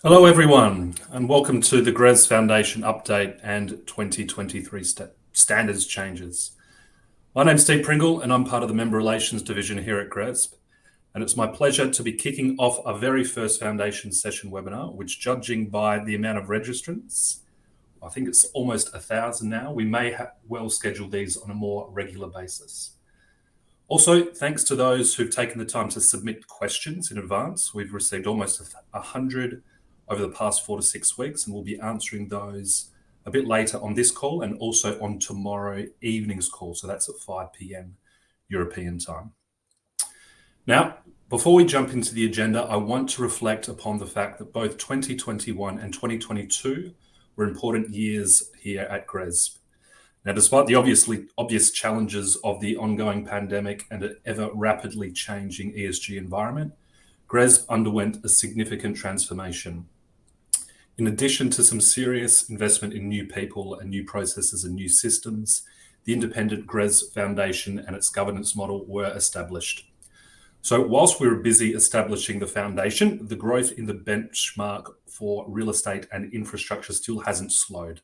Hello everyone, and welcome to the GRESB Foundation update and 2023 standards changes. My name's Steve Pringle and I'm part of the Member Relations Division here at GRESB, and it's my pleasure to be kicking off our very first Foundation session webinar, which, judging by the amount of registrants, I think it's almost 1,000 now, we may well schedule these on a more regular basis. Also, thanks to those who've taken the time to submit questions in advance. We've received almost 100 over the past 4 to 6 weeks, and we'll be answering those a bit later on this call and also on tomorrow evening's call. So that's at 5 p.m. European time. Now, before we jump into the agenda, I want to reflect upon the fact that both 2021 and 2022 were important years here at GRESB. Now, despite the obvious challenges of the ongoing pandemic and an ever rapidly changing ESG environment, GRESB underwent a significant transformation. In addition to some serious investment in new people and new processes and new systems, the independent GRESB Foundation and its governance model were established. So whilst we were busy establishing the foundation, the growth in the benchmark for real estate and infrastructure still hasn't slowed.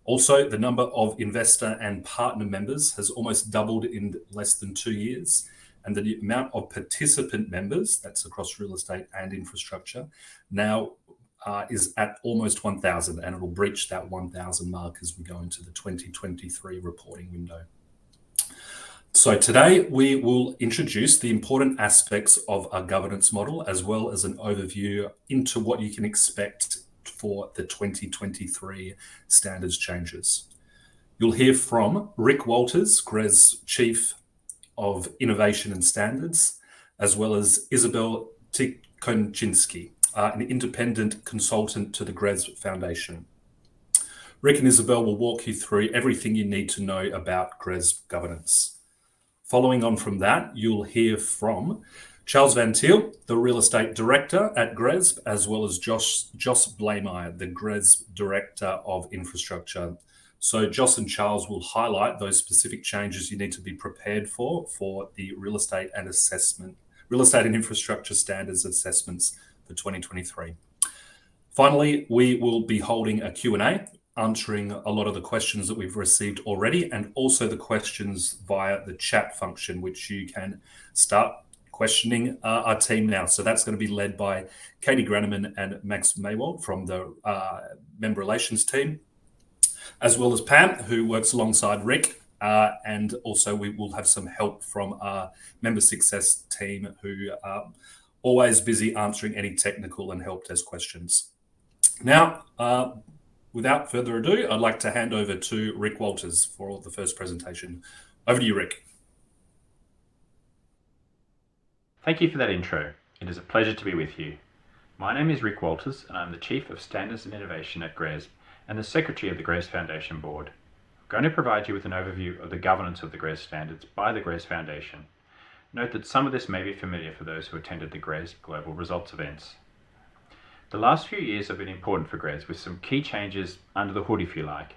Also, the number of investor and partner members has almost doubled in less than 2 years, and the amount of participant members, that's across real estate and infrastructure, now is at almost 1,000, and it will breach that 1,000 mark as we go into the 2023 reporting window. So today we will introduce the important aspects of our governance model, as well as an overview into what you can expect for the 2023 standards changes. You'll hear from Rick Walters, GRESB Chief of Innovation and Standards, as well as Isabelle Tykoczinski, an independent consultant to the GRESB Foundation. Rick and Isabelle will walk you through everything you need to know about GRESB governance. Following on from that, you'll hear from Charles van Thiel, the Real Estate Director at GRESB, as well as Joss Blamire, the GRESB Director of Infrastructure. So Joss and Charles will highlight those specific changes you need to be prepared for the real estate and infrastructure standards assessments for 2023. Finally, we will be holding a Q&A, answering a lot of the questions that we've received already, and also the questions via the chat function, which you can start questioning our team now. So that's going to be led by Katie Graneman and Max Maywald from the Member Relations team, as well as Pam, who works alongside Rick. And also we will have some help from our Member Success team, who are always busy answering any technical and help desk questions. Now, without further ado, I'd like to hand over to Rick Walters for the first presentation. Over to you, Rick. Thank you for that intro. It is a pleasure to be with you. My name is Rick Walters, and I'm the Chief of Standards and Innovation at GRESB and the Secretary of the GRESB Foundation Board. I'm going to provide you with an overview of the governance of the GRESB standards by the GRESB Foundation. Note that some of this may be familiar for those who attended the GRESB Global Results events. The last few years have been important for GRESB, with some key changes under the hood, if you like.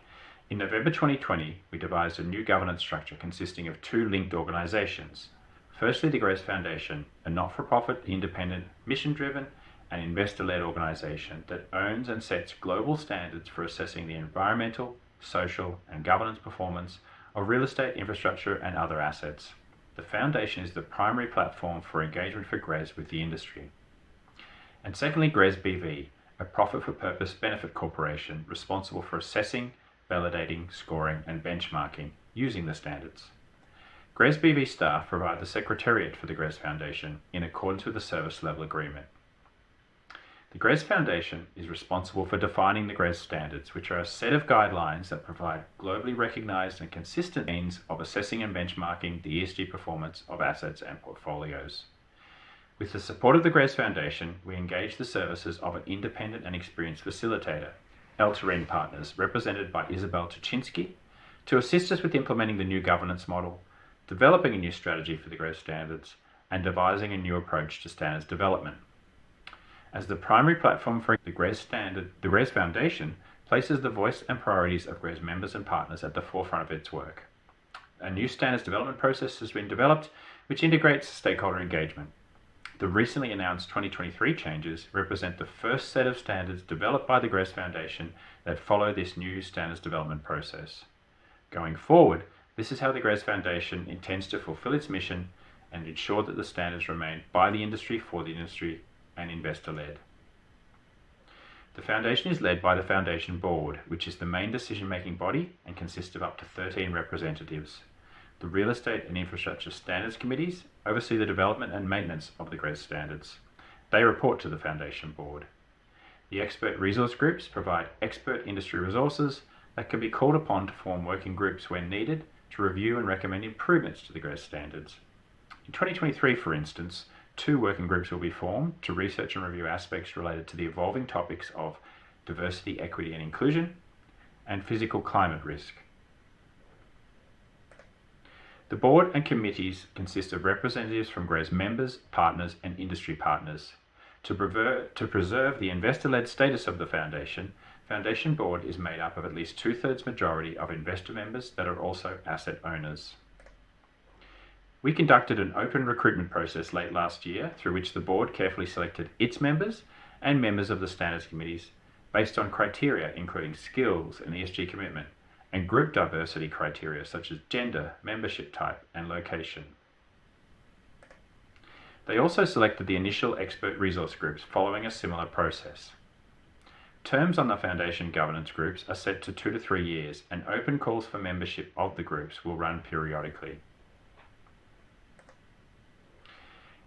In November 2020, we devised a new governance structure consisting of 2 linked organisations. Firstly, the GRESB Foundation, a not-for-profit, independent, mission-driven and investor-led organisation that owns and sets global standards for assessing the environmental, social and governance performance of real estate, infrastructure and other assets. The Foundation is the primary platform for engagement for GRESB with the industry. And secondly, GRESB BV, a profit-for-purpose benefit corporation responsible for assessing, validating, scoring and benchmarking using the standards. GRESB BV staff provide the secretariat for the GRESB Foundation in accordance with the service level agreement. The GRESB Foundation is responsible for defining the GRESB standards, which are a set of guidelines that provide globally recognised and consistent means of assessing and benchmarking the ESG performance of assets and portfolios. With the support of the GRESB Foundation, we engage the services of an independent and experienced facilitator, Altarine Partners, represented by Isabelle Tykoczinski, to assist us with implementing the new governance model, developing a new strategy for the GRESB standards, and devising a new approach to standards development. As the primary platform for the GRESB Foundation places the voice and priorities of GRESB members and partners at the forefront of its work. A new standards development process has been developed, which integrates stakeholder engagement. The recently announced 2023 changes represent the first set of standards developed by the GRESB Foundation that follow this new standards development process. Going forward, this is how the GRESB Foundation intends to fulfill its mission and ensure that the standards remain by the industry, for the industry, and investor-led. The Foundation is led by the Foundation Board, which is the main decision-making body and consists of up to 13 representatives. The Real Estate and Infrastructure Standards Committees oversee the development and maintenance of the GRESB standards. They report to the Foundation Board. The expert resource groups provide expert industry resources that can be called upon to form working groups when needed to review and recommend improvements to the GRESB standards. In 2023, for instance, 2 working groups will be formed to research and review aspects related to the evolving topics of diversity, equity and inclusion and physical climate risk. The board and committees consist of representatives from GRESB members, partners and industry partners. To preserve the investor-led status of the Foundation, Foundation Board is made up of at least 2/3 majority of investor members that are also asset owners. We conducted an open recruitment process late last year through which the board carefully selected its members and members of the standards committees based on criteria including skills and ESG commitment and group diversity criteria such as gender, membership type and location. They also selected the initial expert resource groups following a similar process. Terms on the Foundation governance groups are set to 2 to 3 years and open calls for membership of the groups will run periodically.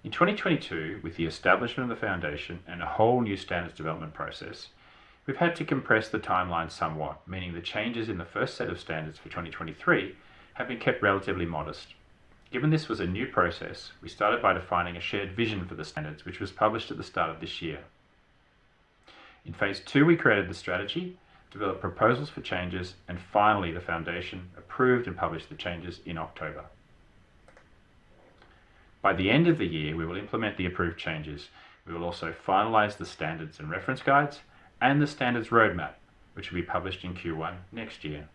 In 2022, with the establishment of the Foundation and a whole new standards development process, we've had to compress the timeline somewhat, meaning the changes in the first set of standards for 2023 have been kept relatively modest. Given this was a new process, we started by defining a shared vision for the standards, which was published at the start of this year. In phase 2, we created the strategy, developed proposals for changes, and finally the Foundation approved and published the changes in October. By the end of the year, we will implement the approved changes. We will also finalise the standards and reference guides and the standards roadmap, which will be published in Q1 next year.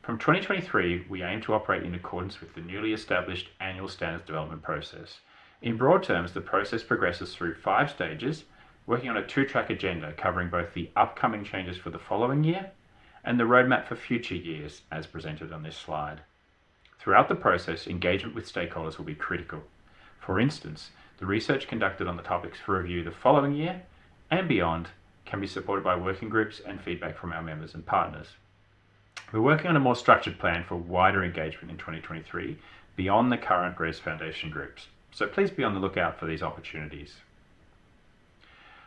From 2023, we aim to operate in accordance with the newly established annual standards development process. In broad terms, the process progresses through 5 stages, working on a 2-track agenda covering both the upcoming changes for the following year and the roadmap for future years, as presented on this slide. Throughout the process, engagement with stakeholders will be critical. For instance, the research conducted on the topics for review the following year and beyond can be supported by working groups and feedback from our members and partners. We're working on a more structured plan for wider engagement in 2023 beyond the current GRESB Foundation groups, so please be on the lookout for these opportunities.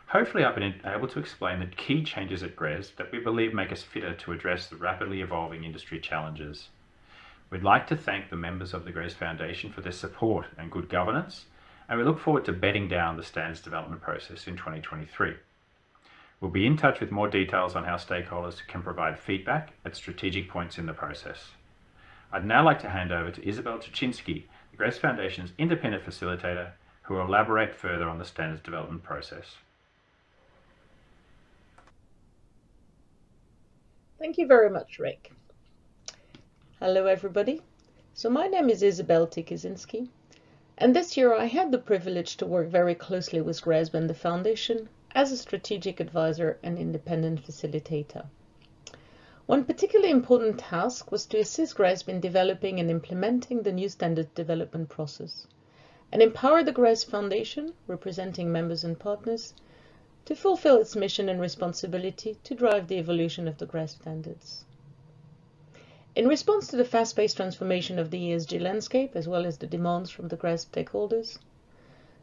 Hopefully I've been able to explain the key changes at GRESB that we believe make us fitter to address the rapidly evolving industry challenges. We'd like to thank the members of the GRESB Foundation for their support and good governance, and we look forward to bedding down the standards development process in 2023. We'll be in touch with more details on how stakeholders can provide feedback at strategic points in the process. I'd now like to hand over to Isabelle Tykoczinski, the GRESB Foundation's independent facilitator, who will elaborate further on the standards development process. Thank you very much, Rick. Hello everybody. So my name is Isabelle Tykoczinski, and this year I had the privilege to work very closely with GRESB and the Foundation as a strategic advisor and independent facilitator. One particularly important task was to assist GRESB in developing and implementing the new standard development process and empower the GRESB Foundation, representing members and partners, to fulfill its mission and responsibility to drive the evolution of the GRESB standards. In response to the fast-paced transformation of the ESG landscape, as well as the demands from the GRESB stakeholders,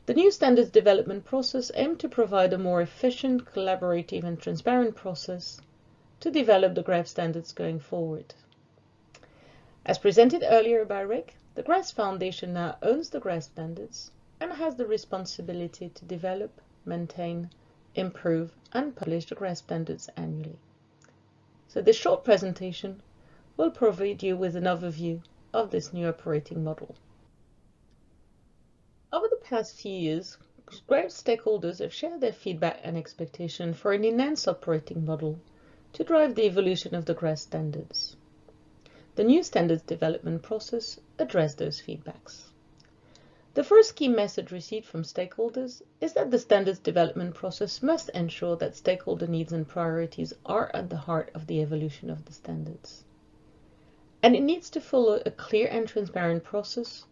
the new standards development process aimed to provide a more efficient, collaborative and transparent process to develop the GRESB standards going forward. As presented earlier by Rick, the GRESB Foundation now owns the GRESB standards and has the responsibility to develop, maintain, improve and publish the GRESB standards annually. So this short presentation will provide you with an overview of this new operating model. Over the past few years, GRESB stakeholders have shared their feedback and expectation for an enhanced operating model to drive the evolution of the GRESB standards. The new standards development process addressed those feedbacks. The first key message received from stakeholders is that the standards development process must ensure that stakeholder needs and priorities are at the heart of the evolution of the standards. And it needs to follow a clear and transparent process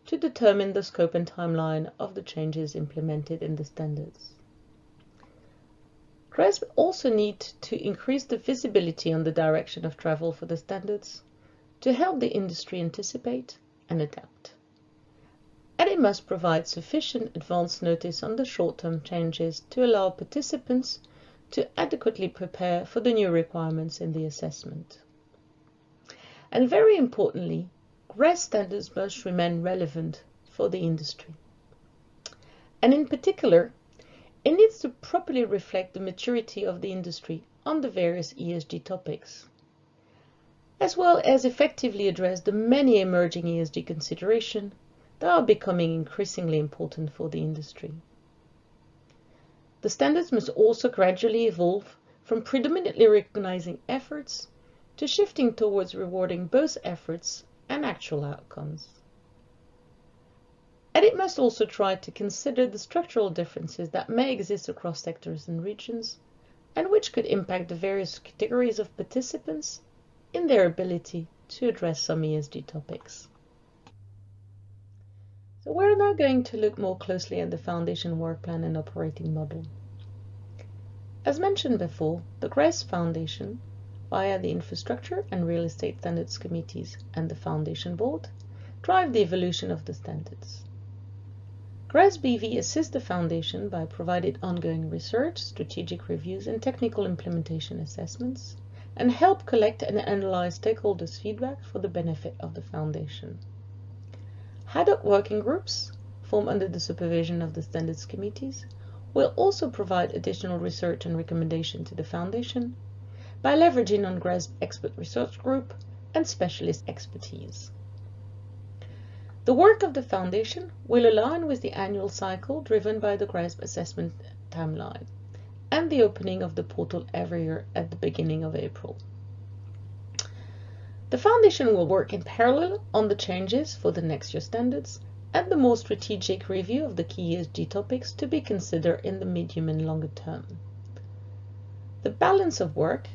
to determine the scope and timeline of the changes implemented in the standards. GRESB also needs to increase the visibility on the direction of travel for the standards to help the industry anticipate and adapt. And it must provide sufficient advance notice on the short-term changes to allow participants to adequately prepare for the new requirements in the assessment. And very importantly, GRESB standards must remain relevant for the industry. And in particular, it needs to properly reflect the maturity of the industry on the various ESG topics, as well as effectively address the many emerging ESG considerations that are becoming increasingly important for the industry. The standards must also gradually evolve from predominantly recognizing efforts to shifting towards rewarding both efforts and actual outcomes. And it must also try to consider the structural differences that may exist across sectors and regions, and which could impact the various categories of participants in their ability to address some ESG topics. So we're now going to look more closely at the Foundation work plan and operating model. As mentioned before, the GRESB Foundation, via the Infrastructure and Real Estate Standards Committees and the Foundation Board, drive the evolution of the standards. GRESB BV assists the Foundation by providing ongoing research, strategic reviews and technical implementation assessments, and help collect and analyze stakeholders' feedback for the benefit of the Foundation. Ad hoc working groups, formed under the supervision of the Standards Committees, will also provide additional research and recommendation to the Foundation by leveraging on GRESB Expert Research Group and specialist expertise. The work of the Foundation will align with the annual cycle driven by the GRESB assessment timeline and the opening of the portal every year at the beginning of April. The Foundation will work in parallel on the changes for the next year's standards and the more strategic review of the key ESG topics to be considered in the medium and longer term. The balance of work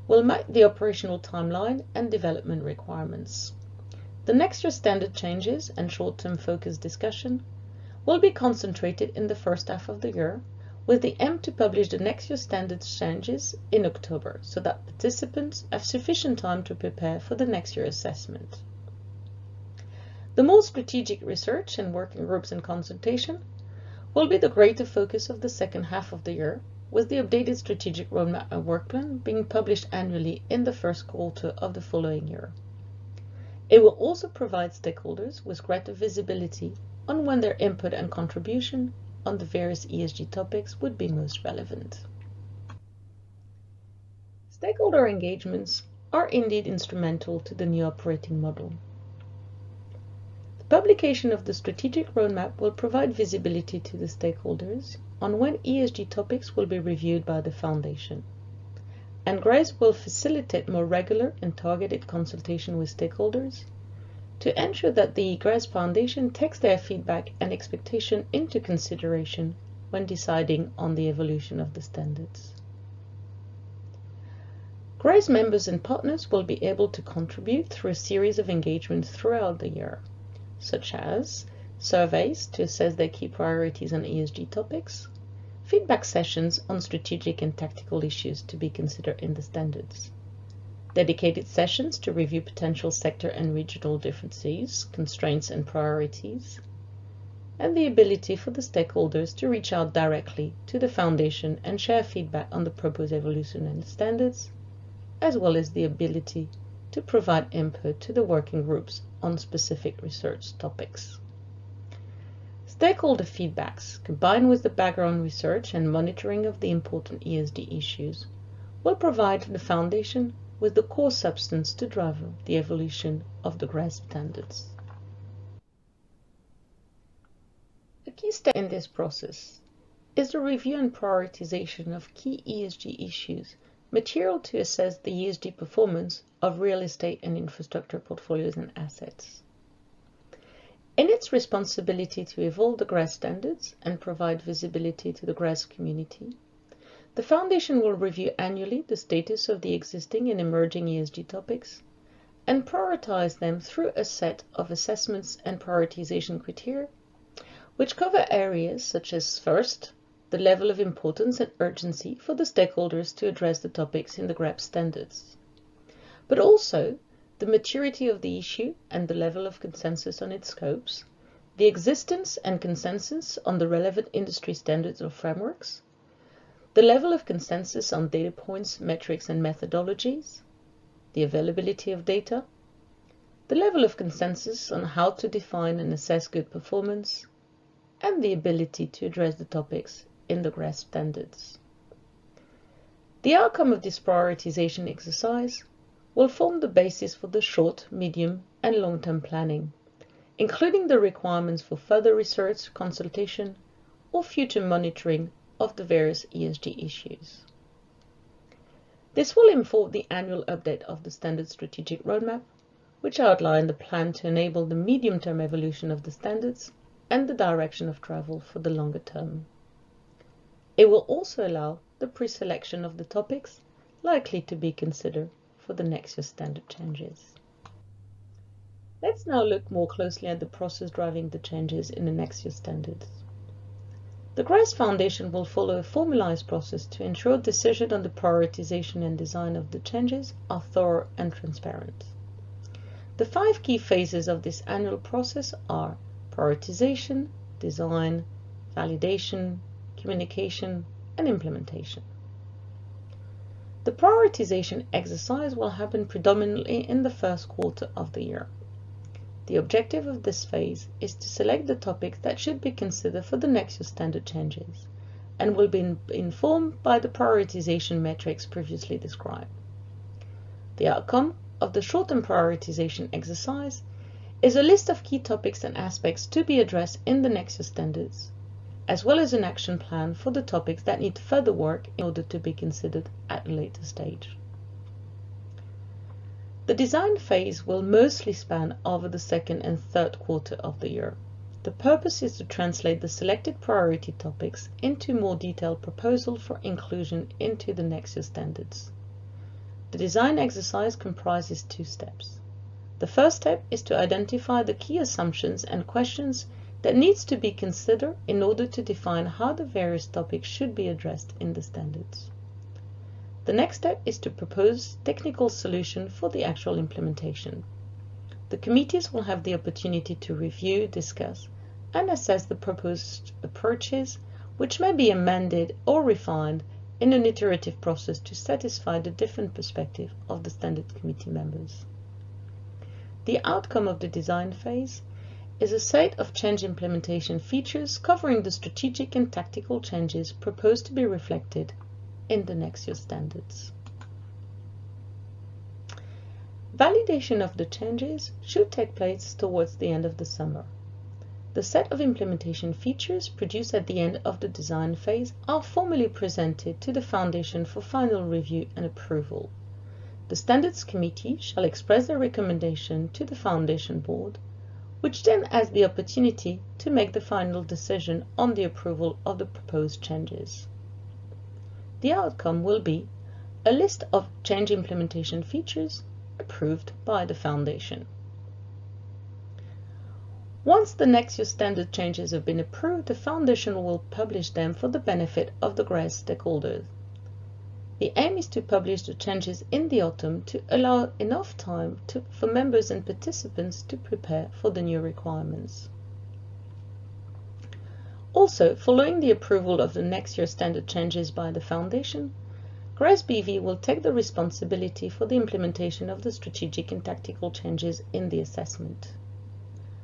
will meet the operational timeline and development requirements. The next year's standard changes and short-term focus discussion will be concentrated in the first half of the year, with the aim to publish the next year's standards changes in October, so that participants have sufficient time to prepare for the next year's assessment. The more strategic research and working groups and consultation will be the greater focus of the second half of the year, with the updated strategic roadmap and work plan being published annually in the first quarter of the following year. It will also provide stakeholders with greater visibility on when their input and contribution on the various ESG topics would be most relevant. Stakeholder engagements are indeed instrumental to the new operating model. The publication of the strategic roadmap will provide visibility to the stakeholders on when ESG topics will be reviewed by the Foundation, and GRESB will facilitate more regular and targeted consultation with stakeholders to ensure that the GRESB Foundation takes their feedback and expectation into consideration when deciding on the evolution of the standards. GRESB members and partners will be able to contribute through a series of engagements throughout the year, such as surveys to assess their key priorities on ESG topics, feedback sessions on strategic and tactical issues to be considered in the standards, dedicated sessions to review potential sector and regional differences, constraints and priorities, and the ability for the stakeholders to reach out directly to the Foundation and share feedback on the proposed evolution and standards, as well as the ability to provide input to the working groups on specific research topics. Stakeholder feedbacks, combined with the background research and monitoring of the important ESG issues, will provide the Foundation with the core substance to drive the evolution of the GRESB standards. A key step in this process is the review and prioritization of key ESG issues, material to assess the ESG performance of real estate and infrastructure portfolios and assets. In its responsibility to evolve the GRESB standards and provide visibility to the GRESB community, the Foundation will review annually the status of the existing and emerging ESG topics and prioritize them through a set of assessments and prioritization criteria, which cover areas such as, first, the level of importance and urgency for the stakeholders to address the topics in the GRESB standards, but also the maturity of the issue and the level of consensus on its scopes, the existence and consensus on the relevant industry standards or frameworks, the level of consensus on data points, metrics and methodologies, the availability of data, the level of consensus on how to define and assess good performance, and the ability to address the topics in the GRESB standards. The outcome of this prioritization exercise will form the basis for the short, medium, and long-term planning, including the requirements for further research, consultation, or future monitoring of the various ESG issues. This will inform the annual update of the Standard Strategic Roadmap, which outline the plan to enable the medium-term evolution of the standards and the direction of travel for the longer term. It will also allow the pre-selection of the topics likely to be considered for the next year's standard changes. Let's now look more closely at the process driving the changes in the next year's standards. The GRESB Foundation will follow a formalized process to ensure decision on the prioritization and design of the changes are thorough and transparent. The 5 key phases of this annual process are prioritization, design, validation, communication, and implementation. The prioritization exercise will happen predominantly in the first quarter of the year. The objective of this phase is to select the topics that should be considered for the next year's standard changes and will be informed by the prioritization metrics previously described. The outcome of the short-term prioritization exercise is a list of key topics and aspects to be addressed in the next year's standards, as well as an action plan for the topics that need further work in order to be considered at a later stage. The design phase will mostly span over the second and third quarter of the year. The purpose is to translate the selected priority topics into more detailed proposals for inclusion into the next year's standards. The design exercise comprises 2 steps. The first step is to identify the key assumptions and questions that needs to be considered in order to define how the various topics should be addressed in the standards. The next step is to propose technical solution for the actual implementation. The committees will have the opportunity to review, discuss, and assess the proposed approaches, which may be amended or refined in an iterative process to satisfy the different perspectives of the standard committee members. The outcome of the design phase is a set of change implementation features covering the strategic and tactical changes proposed to be reflected in the next year's standards. Validation of the changes should take place towards the end of the summer. The set of implementation features produced at the end of the design phase are formally presented to the Foundation for final review and approval. The Standards Committee shall express their recommendation to the Foundation Board, which then has the opportunity to make the final decision on the approval of the proposed changes. The outcome will be a list of change implementation features approved by the Foundation. Once the next year's standard changes have been approved, the Foundation will publish them for the benefit of the GRESB stakeholders. The aim is to publish the changes in the autumn to allow enough time for members and participants to prepare for the new requirements. Also, following the approval of the next year's standard changes by the Foundation, GRESB will take the responsibility for the implementation of the strategic and tactical changes in the assessment.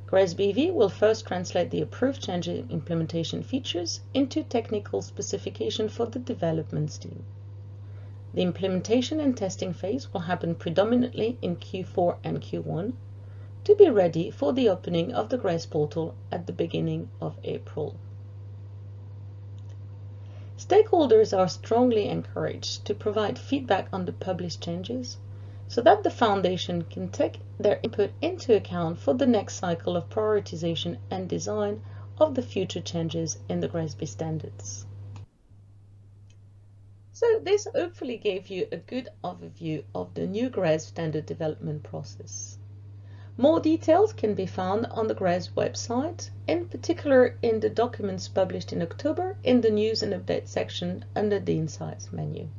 GRESB will first translate the approved change implementation features into technical specification for the development team. The implementation and testing phase will happen predominantly in Q4 and Q1 to be ready for the opening of the GRESB portal at the beginning of April. Stakeholders are strongly encouraged to provide feedback on the published changes so that the Foundation can take their input into account for the next cycle of prioritization and design of the future changes in the GRESB standards. So this hopefully gave you a good overview of the new GRESB standard development process. More details can be found on the GRESB website, in particular in the documents published in October in the News and Update section under the Insights menu.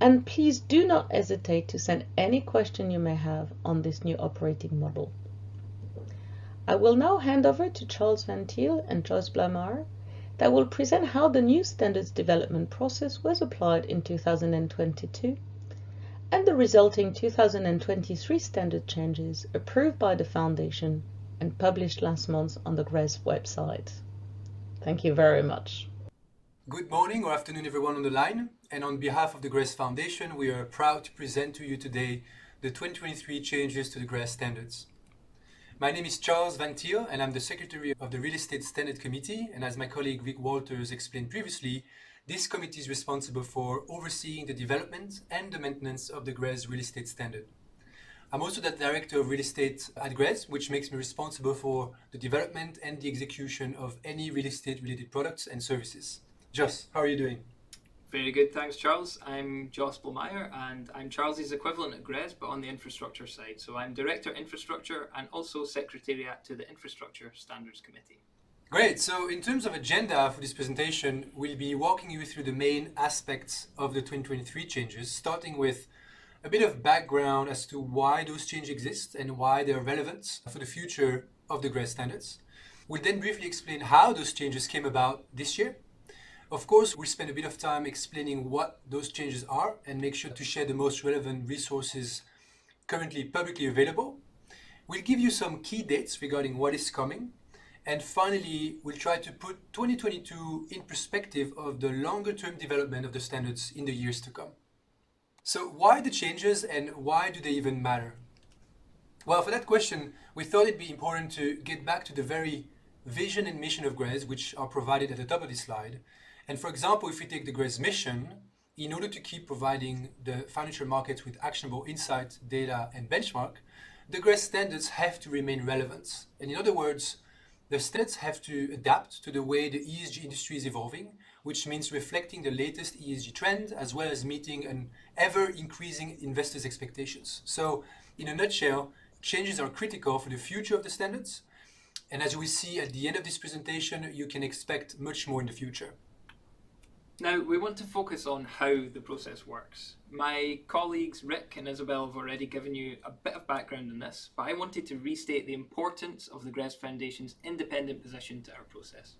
And please do not hesitate to send any question you may have on this new operating model. I will now hand over to Charles van Thiel and Joyce Blamire that will present how the new standards development process was applied in 2022 and the resulting 2023 standard changes approved by the Foundation and published last month on the GRESB website. Thank you very much. Good morning or afternoon everyone on the line, and on behalf of the GRESB Foundation we are proud to present to you today the 2023 changes to the GRESB standards. My name is Charles van Thiel and I'm the Secretary of the Real Estate Standards Committee, and as my colleague Rick Walters explained previously, this committee is responsible for overseeing the development and the maintenance of the GRESB Real Estate Standard. I'm also the Director of Real Estate at GRESB, which makes me responsible for the development and the execution of any real estate related products and services. Joss, how are you doing? Very good, thanks Charles. I'm Joss Blamire and I'm Charles's equivalent at GRESB but on the infrastructure side. So I'm Director of Infrastructure and also Secretariat to the Infrastructure Standards Committee. Great, so in terms of agenda for this presentation, we'll be walking you through the main aspects of the 2023 changes, starting with a bit of background as to why those changes exist and why they're relevant for the future of the GRESB standards. We'll then briefly explain how those changes came about this year. Of course, we'll spend a bit of time explaining what those changes are and make sure to share the most relevant resources currently publicly available. We'll give you some key dates regarding what is coming. And finally, we'll try to put 2022 in perspective of the longer-term development of the standards in the years to come. So why the changes and why do they even matter? Well, for that question, we thought it'd be important to get back to the very vision and mission of GRESB, which are provided at the top of this slide. And for example, if we take the GRESB mission, in order to keep providing the financial markets with actionable insight, data, and benchmark, the GRESB standards have to remain relevant. And in other words, the standards have to adapt to the way the ESG industry is evolving, which means reflecting the latest ESG trend as well as meeting an ever-increasing investors' expectations. So, in a nutshell, changes are critical for the future of the standards. And as you will see at the end of this presentation, you can expect much more in the future. Now, we want to focus on how the process works. My colleagues Rick and Isabelle have already given you a bit of background on this, but I wanted to restate the importance of the GRESB Foundation's independent position to our process.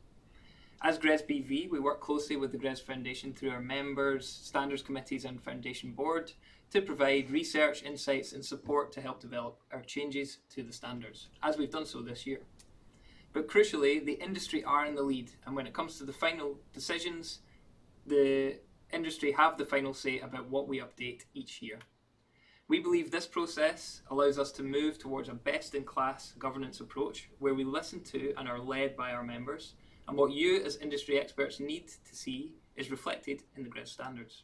As GRESB BV, we work closely with the GRESB Foundation through our members, standards committees and foundation board to provide research, insights and support to help develop our changes to the standards, as we've done so this year. But crucially, the industry are in the lead, and when it comes to the final decisions, the industry have the final say about what we update each year. We believe this process allows us to move towards a best-in-class governance approach where we listen to and are led by our members, and what you as industry experts need to see is reflected in the GRESB standards.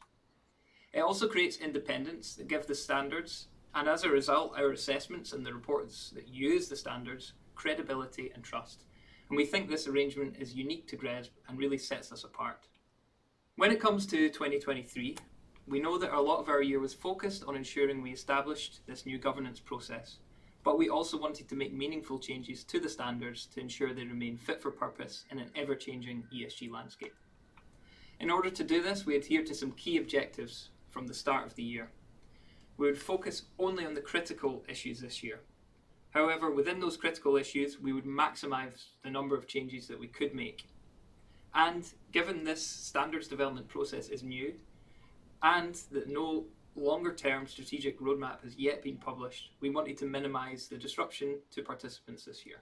It also creates independence that give the standards, and as a result, our assessments and the reports that use the standards, credibility and trust. And we think this arrangement is unique to GRESB and really sets us apart. When it comes to 2023, we know that a lot of our year was focused on ensuring we established this new governance process, but we also wanted to make meaningful changes to the standards to ensure they remain fit for purpose in an ever-changing ESG landscape. In order to do this, we adhered to some key objectives from the start of the year. We would focus only on the critical issues this year. However, within those critical issues, we would maximise the number of changes that we could make. And given this standards development process is new, and that no longer-term strategic roadmap has yet been published, we wanted to minimise the disruption to participants this year.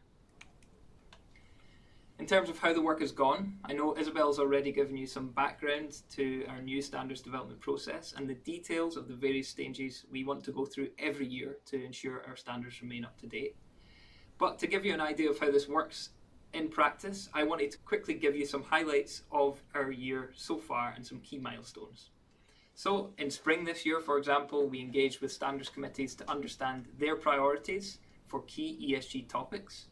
In terms of how the work has gone, I know Isabelle's already given you some background to our new standards development process and the details of the various stages we want to go through every year to ensure our standards remain up to date. But to give you an idea of how this works in practice, I wanted to quickly give you some highlights of our year so far and some key milestones. So in spring this year, for example, we engaged with standards committees to understand their priorities for key ESG topics.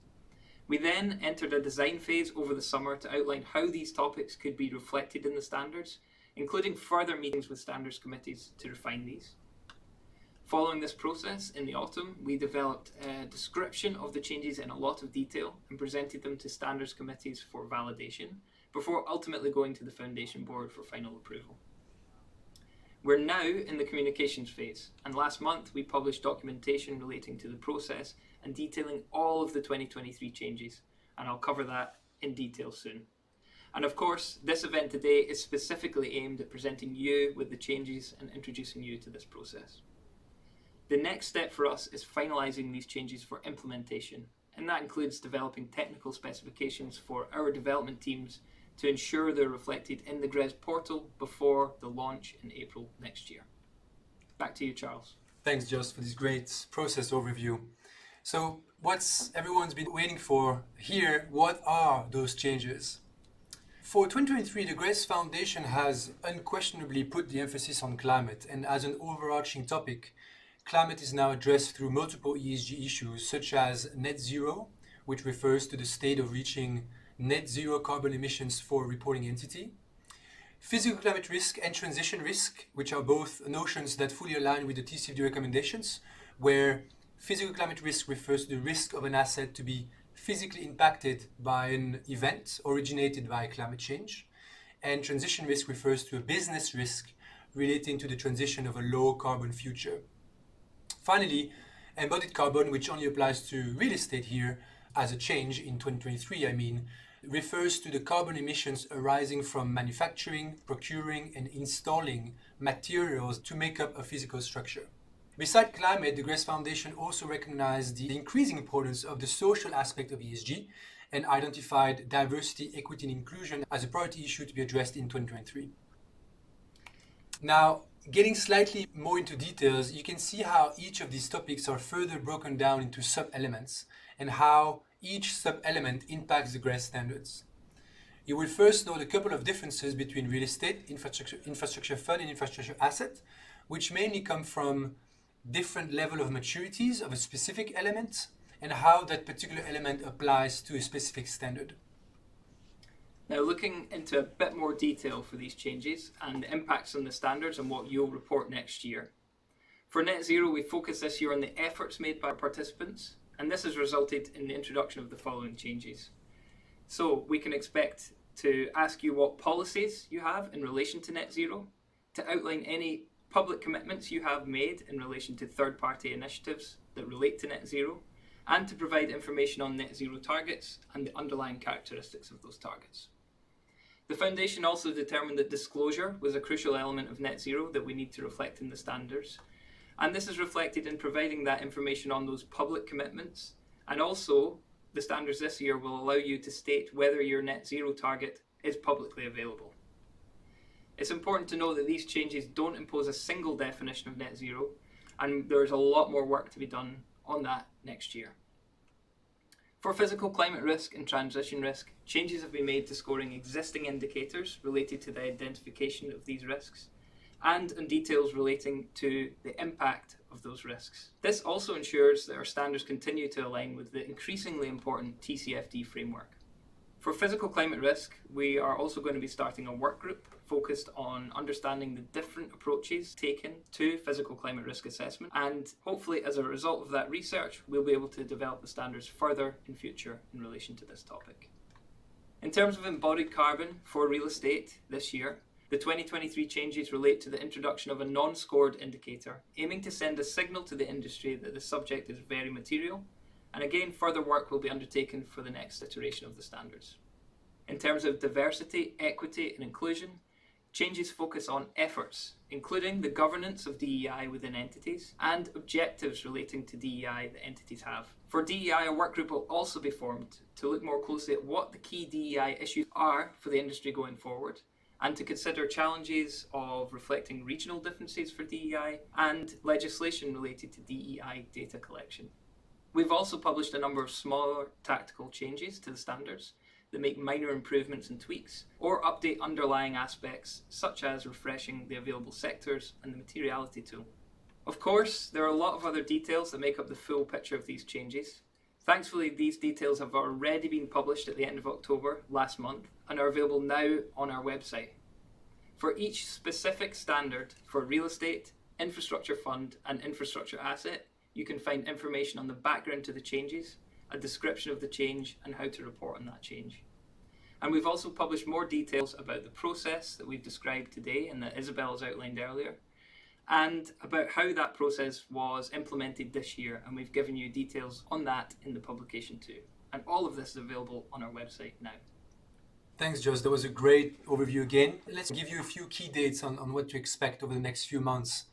We then entered a design phase over the summer to outline how these topics could be reflected in the standards, including further meetings with standards committees to refine these. Following this process, in the autumn, we developed a description of the changes in a lot of detail and presented them to standards committees for validation, before ultimately going to the Foundation Board for final approval. We're now in the communications phase, and last month we published documentation relating to the process and detailing all of the 2023 changes, and I'll cover that in detail soon. And of course, this event today is specifically aimed at presenting you with the changes and introducing you to this process. The next step for us is finalising these changes for implementation, and that includes developing technical specifications for our development teams to ensure they're reflected in the GRESB portal before the launch in April next year. Back to you, Charles. Thanks, Joss, for this great process overview. So what's everyone's been waiting for here? What are those changes? For 2023, the GRESB Foundation has unquestionably put the emphasis on climate, and as an overarching topic, climate is now addressed through multiple ESG issues such as net zero, which refers to the state of reaching net zero carbon emissions for a reporting entity, physical climate risk and transition risk, which are both notions that fully align with the TCFD recommendations, where physical climate risk refers to the risk of an asset to be physically impacted by an event originated by climate change, and transition risk refers to a business risk relating to the transition of a low carbon future. Finally, embodied carbon, which only applies to real estate here as a change in 2023, refers to the carbon emissions arising from manufacturing, procuring, and installing materials to make up a physical structure. Besides climate, the GRESB Foundation also recognized the increasing importance of the social aspect of ESG and identified diversity, equity, and inclusion as a priority issue to be addressed in 2023. Now, getting slightly more into details, you can see how each of these topics are further broken down into sub-elements and how each sub-element impacts the GRESB standards. You will first note a couple of differences between real estate, infrastructure fund, and infrastructure asset, which mainly come from different level of maturities of a specific element and how that particular element applies to a specific standard. Now, looking into a bit more detail for these changes and the impacts on the standards and what you'll report next year. For net zero, we focus this year on the efforts made by participants, and this has resulted in the introduction of the following changes. So we can expect to ask you what policies you have in relation to net zero, to outline any public commitments you have made in relation to third-party initiatives that relate to net zero, and to provide information on net zero targets and the underlying characteristics of those targets. The Foundation also determined that disclosure was a crucial element of net zero that we need to reflect in the standards. And this is reflected in providing that information on those public commitments. And also, the standards this year will allow you to state whether your net zero target is publicly available. It's important to know that these changes don't impose a single definition of net zero, and there's a lot more work to be done on that next year. For physical climate risk and transition risk, changes have been made to scoring existing indicators related to the identification of these risks, and on details relating to the impact of those risks. This also ensures that our standards continue to align with the increasingly important TCFD framework. For physical climate risk, we are also going to be starting a work group focused on understanding the different approaches taken to physical climate risk assessment, and hopefully as a result of that research, we'll be able to develop the standards further in future in relation to this topic. In terms of embodied carbon for real estate this year, the 2023 changes relate to the introduction of a non-scored indicator, aiming to send a signal to the industry that the subject is very material, and again, further work will be undertaken for the next iteration of the standards. In terms of diversity, equity, and inclusion, changes focus on efforts, including the governance of DEI within entities and objectives relating to DEI that entities have. For DEI, a work group will also be formed to look more closely at what the key DEI issues are for the industry going forward, and to consider challenges of reflecting regional differences for DEI and legislation related to DEI data collection. We've also published a number of smaller tactical changes to the standards that make minor improvements and tweaks, or update underlying aspects such as refreshing the available sectors and the materiality tool. Of course, there are a lot of other details that make up the full picture of these changes. Thankfully, these details have already been published at the end of October last month and are available now on our website. For each specific standard for real estate, infrastructure fund and infrastructure asset, you can find information on the background to the changes, a description of the change and how to report on that change. And we've also published more details about the process that we've described today and that Isabelle has outlined earlier, and about how that process was implemented this year, and we've given you details on that in the publication too. And all of this is available on our website now. Thanks, Joss. That was a great overview again. Let's give you a few key dates on what to expect over the next few months.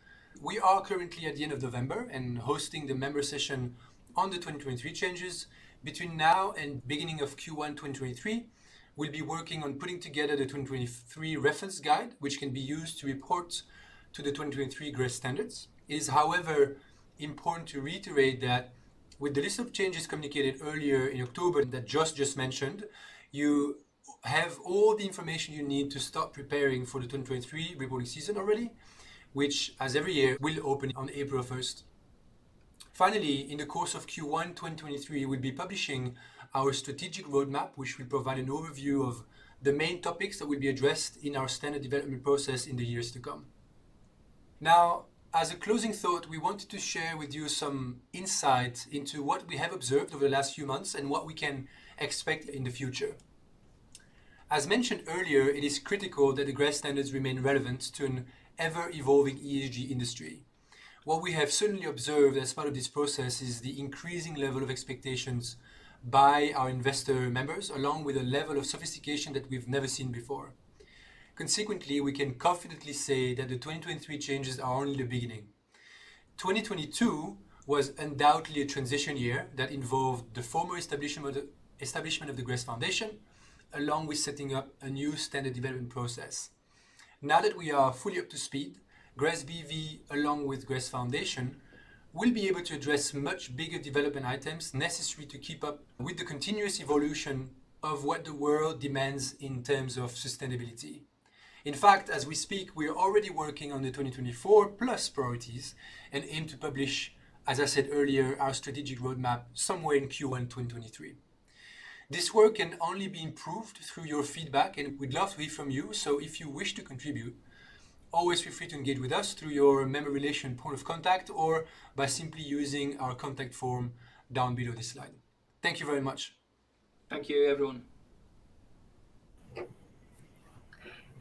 We are currently at the end of November and hosting the member session on the 2023 changes. Between now and beginning of Q1 2023, we'll be working on putting together the 2023 reference guide, which can be used to report to the 2023 GRESB standards. It is, however, important to reiterate that with the list of changes communicated earlier in October that Joss just mentioned, you have all the information you need to start preparing for the 2023 reporting season already, which, as every year, will open on April 1st. Finally, in the course of Q1 2023, we'll be publishing our strategic roadmap, which will provide an overview of the main topics that will be addressed in our standard development process in the years to come. Now, as a closing thought, we wanted to share with you some insight into what we have observed over the last few months and what we can expect in the future. As mentioned earlier, it is critical that the GRESB standards remain relevant to an ever-evolving ESG industry. What we have certainly observed as part of this process is the increasing level of expectations by our investor members, along with a level of sophistication that we've never seen before. Consequently, we can confidently say that the 2023 changes are only the beginning. 2022 was undoubtedly a transition year that involved the former establishment of the GRESB Foundation, along with setting up a new standard development process. Now that we are fully up to speed, GRESB, along with GRESB Foundation, will be able to address much bigger development items necessary to keep up with the continuous evolution of what the world demands in terms of sustainability. In fact, as we speak, we are already working on the 2024 plus priorities and aim to publish, as I said earlier, our strategic roadmap somewhere in Q1 2023. This work can only be improved through your feedback, and we'd love to hear from you. So if you wish to contribute, always feel free to engage with us through your member relation point of contact or by simply using our contact form down below this slide. Thank you very much. Thank you, everyone.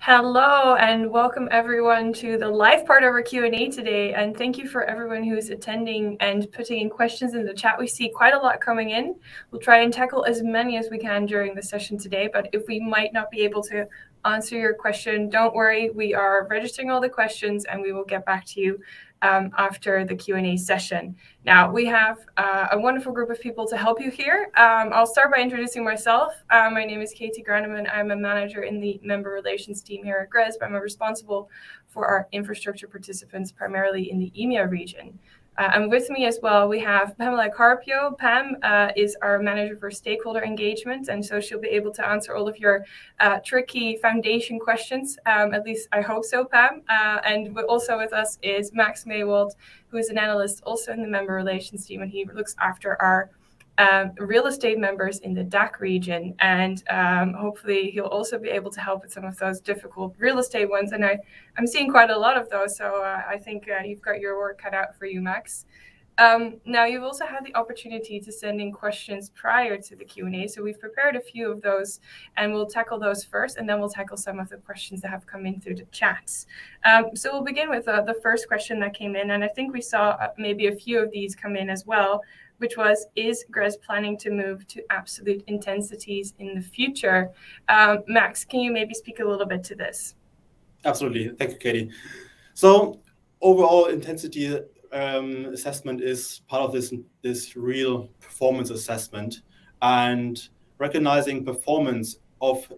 Hello and welcome everyone to the live part of our Q&A today, and thank you for everyone who is attending and putting in questions in the chat. We see quite a lot coming in. We'll try and tackle as many as we can during the session today, but if we might not be able to answer your question, don't worry, we are registering all the questions and we will get back to you after the Q&A session. Now, we have a wonderful group of people to help you here. I'll start by introducing myself. My name is Katie Graneman. I'm a manager in the member relations team here at GRESB. I'm responsible for our infrastructure participants, primarily in the EMEA region. And with me as well, we have Pamela Carpio. Pam is our manager for stakeholder engagement, and so she'll be able to answer all of your tricky foundation questions. At least I hope so, Pam. And also with us is Max Maywald, who is an analyst also in the member relations team, and he looks after our real estate members in the DACH region, and hopefully he'll also be able to help with some of those difficult real estate ones, and I'm seeing quite a lot of those, so I think you've got your work cut out for you, Max. Now, you've also had the opportunity to send in questions prior to the Q&A, so we've prepared a few of those, and we'll tackle those first, and then we'll tackle some of the questions that have come in through the chats. So we'll begin with the first question that came in, and I think we saw maybe a few of these come in as well, which was, is GRESB planning to move to absolute intensities in the future? Max, can you maybe speak a little bit to this? Absolutely. Thank you, Katie. So overall intensity assessment is part of this real performance assessment, and recognizing performance of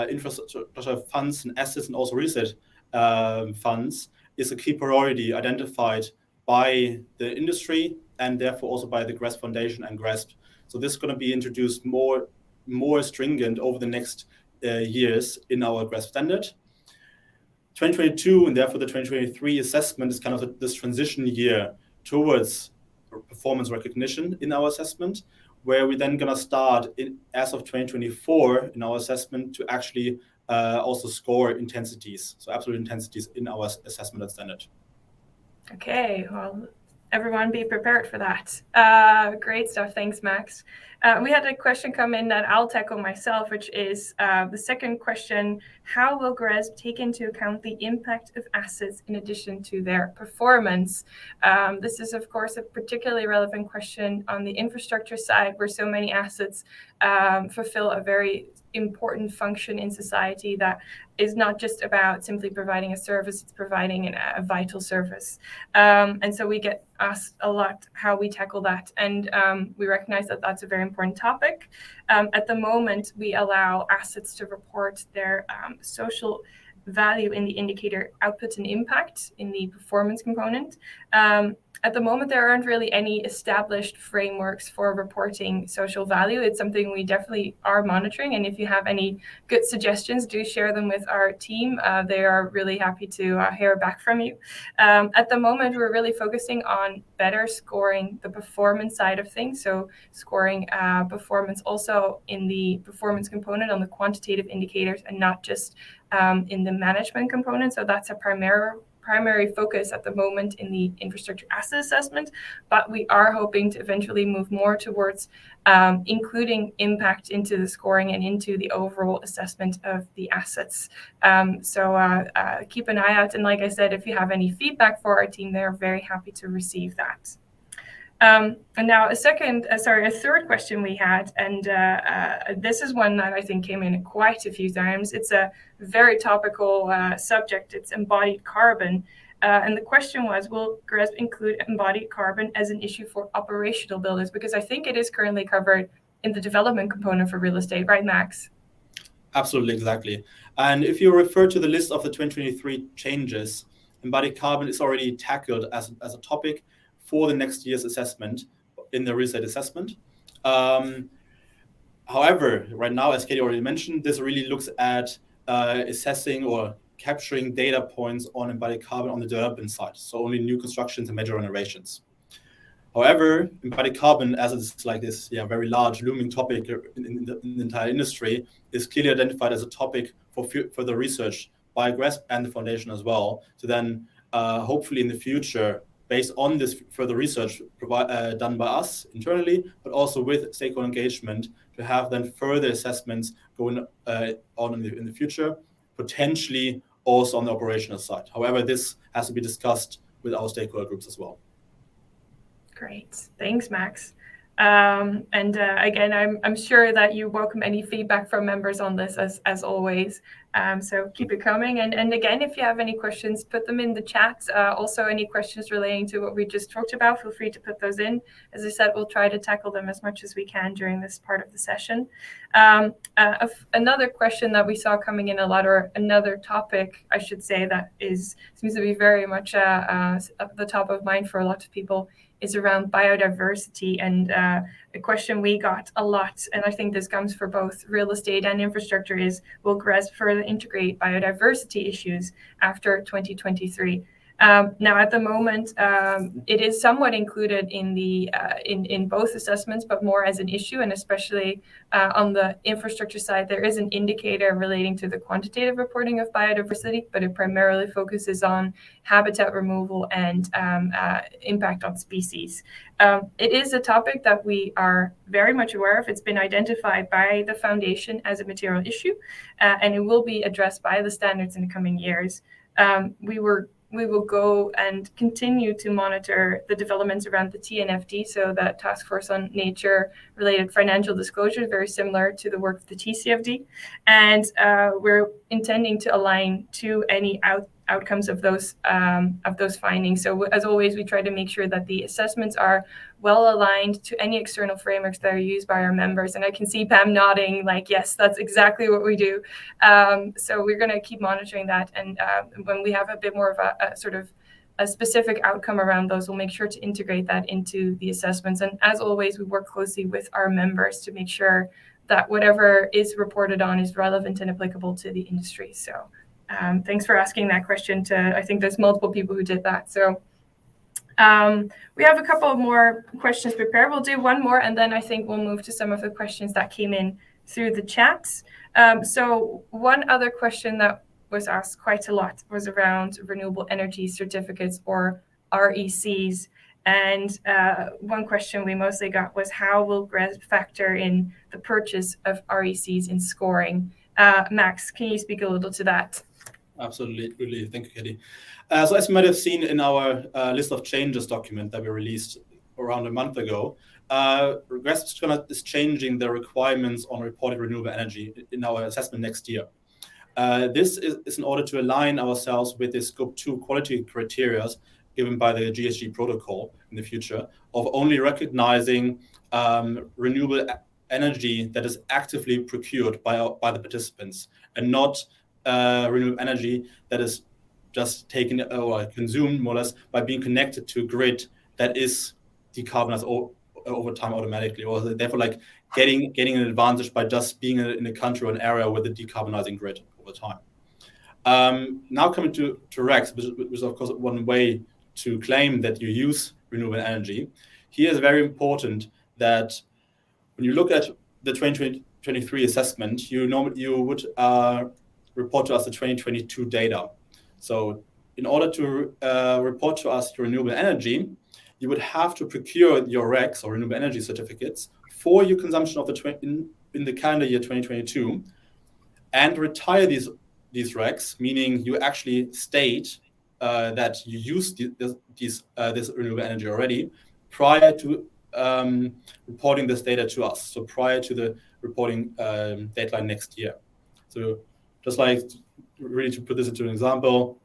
infrastructure funds and assets and also real estate funds is a key priority identified by the industry and therefore also by the GRESB Foundation and GRESB. So this is going to be introduced more more stringent over the next years in our GRESB standard. 2022 and therefore the 2023 assessment is kind of this transition year towards performance recognition in our assessment, where we're then going to start as of 2024 in our assessment to actually also score intensities, so absolute intensities in our assessment and standard. Okay, well, everyone be prepared for that. Great stuff. Thanks, Max. We had a question come in that I'll tackle myself, which is the second question: how will GRESB take into account the impact of assets in addition to their performance? This is, of course, a particularly relevant question on the infrastructure side, where so many assets fulfill a very important function in society that is not just about simply providing a service, it's providing a vital service. And so we get asked a lot how we tackle that. And we recognize that that's a very important topic. At the moment, we allow assets to report their social value in the indicator output and impact in the performance component. At the moment, there aren't really any established frameworks for reporting social value. It's something we definitely are monitoring. And if you have any good suggestions, do share them with our team. They are really happy to hear back from you. At the moment, we're really focusing on better scoring the performance side of things. So scoring performance also in the performance component on the quantitative indicators and not just in the management component. So that's a primary focus at the moment in the infrastructure asset assessment, but we are hoping to eventually move more towards including impact into the scoring and into the overall assessment of the assets. So keep an eye out. And like I said, if you have any feedback for our team, they're very happy to receive that. And now a third question we had, and this is one that I think came in quite a few times. It's a very topical subject. It's embodied carbon. And the question was, will GRESB include embodied carbon as an issue for operational buildings? Because I think it is currently covered in the development component for real estate, right, Max? Absolutely, exactly. And if you refer to the list of the 2023 changes, embodied carbon is already tackled as a topic for the next year's assessment in the real estate assessment. However, right now, as Katie already mentioned, this really looks at assessing or capturing data points on embodied carbon on the development side, so only new constructions and major renovations. However, embodied carbon, as it's like this very large looming topic in the entire industry, is clearly identified as a topic for the research by GRESB and the foundation as well. So then hopefully in the future, based on this further research done by us internally, but also with stakeholder engagement, to have then further assessments going on in the future, potentially also on the operational side. However, this has to be discussed with our stakeholder groups as well. Great, thanks, Max. Again, I'm sure that you welcome any feedback from members on this as always. So keep it coming. And again, if you have any questions, put them in the chat. Also, any questions relating to what we just talked about, feel free to put those in. As I said, we'll try to tackle them as much as we can during this part of the session. Another question that we saw coming in a lot, or another topic, I should say, that seems to be very much at the top of mind for a lot of people, is around biodiversity. And a question we got a lot, and I think this comes for both real estate and infrastructure, is, will GRESB further integrate biodiversity issues after 2023? Now, at the moment, it is somewhat included in the in both assessments, but more as an issue, and especially on the infrastructure side, there is an indicator relating to the quantitative reporting of biodiversity, but it primarily focuses on habitat removal and impact on species. It is a topic that we are very much aware of. It's been identified by the foundation as a material issue, and it will be addressed by the standards in the coming years. We will go and continue to monitor the developments around the TNFD, so that Task Force on Nature-related Financial Disclosure, very similar to the work of the TCFD. And we're intending to align to any outcomes of those findings. So as always, we try to make sure that the assessments are well aligned to any external frameworks that are used by our members. And I can see Pam nodding like, yes, that's exactly what we do. So we're going to keep monitoring that. And when we have a bit more of a sort of a specific outcome around those, we'll make sure to integrate that into the assessments. And as always, we work closely with our members to make sure that whatever is reported on is relevant and applicable to the industry. So thanks for asking that question. I think there's multiple people who did that. So we have a couple of more questions prepared. We'll do one more, and then I think we'll move to some of the questions that came in through the chats. So one other question that was asked quite a lot was around renewable energy certificates, or RECs. And one question we mostly got was, how will GRESB factor in the purchase of RECs in scoring? Max, can you speak a little to that? Absolutely. Really. Thank you, Katie. So as you might have seen in our list of changes document that we released around a month ago, GRESB is changing the requirements on reported renewable energy in our assessment next year. This is in order to align ourselves with the Scope 2 quality criteria given by the GHG protocol in the future, of only recognizing renewable energy that is actively procured by the participants, and not renewable energy that is just taken or consumed more or less by being connected to a grid that is decarbonized over time automatically, or therefore like getting an advantage by just being in a country or an area with a decarbonizing grid over time. Now coming to RECs, which is of course one way to claim that you use renewable energy. Here is very important that when you look at the 2023 assessment, you would report to us the 2022 data. So in order to report to us your renewable energy, you would have to procure your RECs or renewable energy certificates for your consumption of in the calendar year 2022, and retire these RECs, meaning you actually state that you use this renewable energy already prior to reporting this data to us. So prior to the reporting deadline next year. So just like really to put this into an example,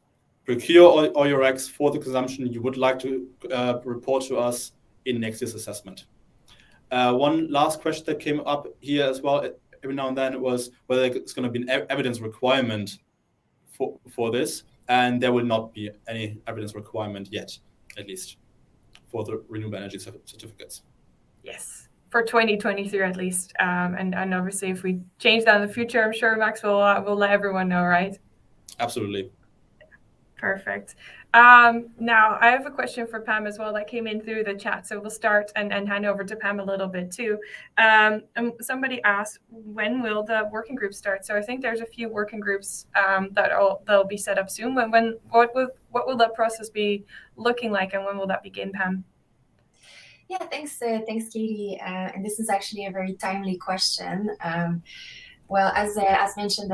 procure all your RECs for the consumption you would like to report to us in next year's assessment. One last question that came up here as well every now and then was whether it's going to be an evidence requirement for this, and there will not be any evidence requirement yet, at least for the renewable energy certificates. Yes, for 2023 at least, and obviously if we change that in the future, I'm sure Max will let everyone know, right? Absolutely. Perfect. Now I have a question for Pam as well that came in through the chat, so we'll start and hand over to Pam a little bit too. Somebody asked, when will the working group start? So I think there's a few working groups that'll be set up soon. What will that process be looking like, and when will that begin, Pam? Yeah, thanks, Katie. And this is actually a very timely question. Well, as mentioned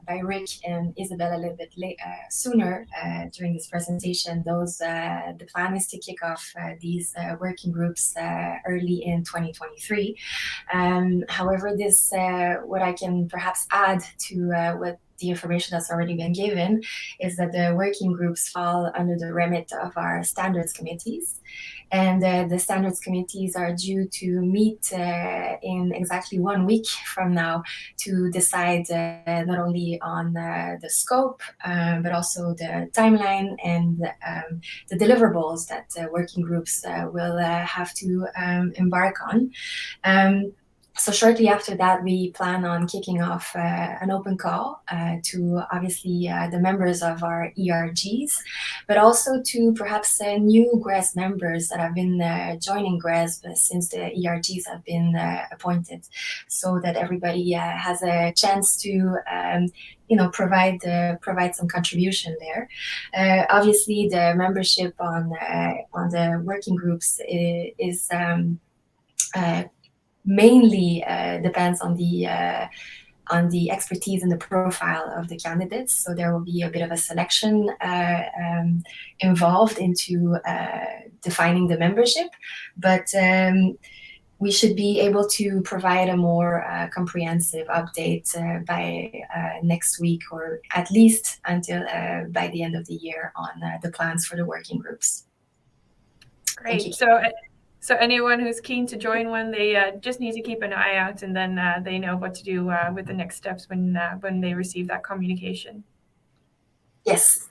by Rick and Isabelle a little bit sooner during this presentation, the plan is to kick off these working groups early in 2023. However, what I can perhaps add to what the information that's already been given is that the working groups fall under the remit of our standards committees. And the standards committees are due to meet in exactly 1 week from now to decide not only on the scope, but also the timeline and the deliverables that working groups will have to embark on. So shortly after that, we plan on kicking off an open call to obviously the members of our ERGs, but also to perhaps new GRESB members that have been joining GRESB since the ERGs have been appointed, so that everybody has a chance to provide some contribution there. Obviously, the membership on the working groups is mainly depends on the expertise and the profile of the candidates. So there will be a bit of a selection involved into defining the membership, but we should be able to provide a more comprehensive update by next week, or at least until by the end of the year, on the plans for the working groups. Great. So anyone who's keen to join one, they just need to keep an eye out, and then they know what to do with the next steps when they receive that communication. Yes.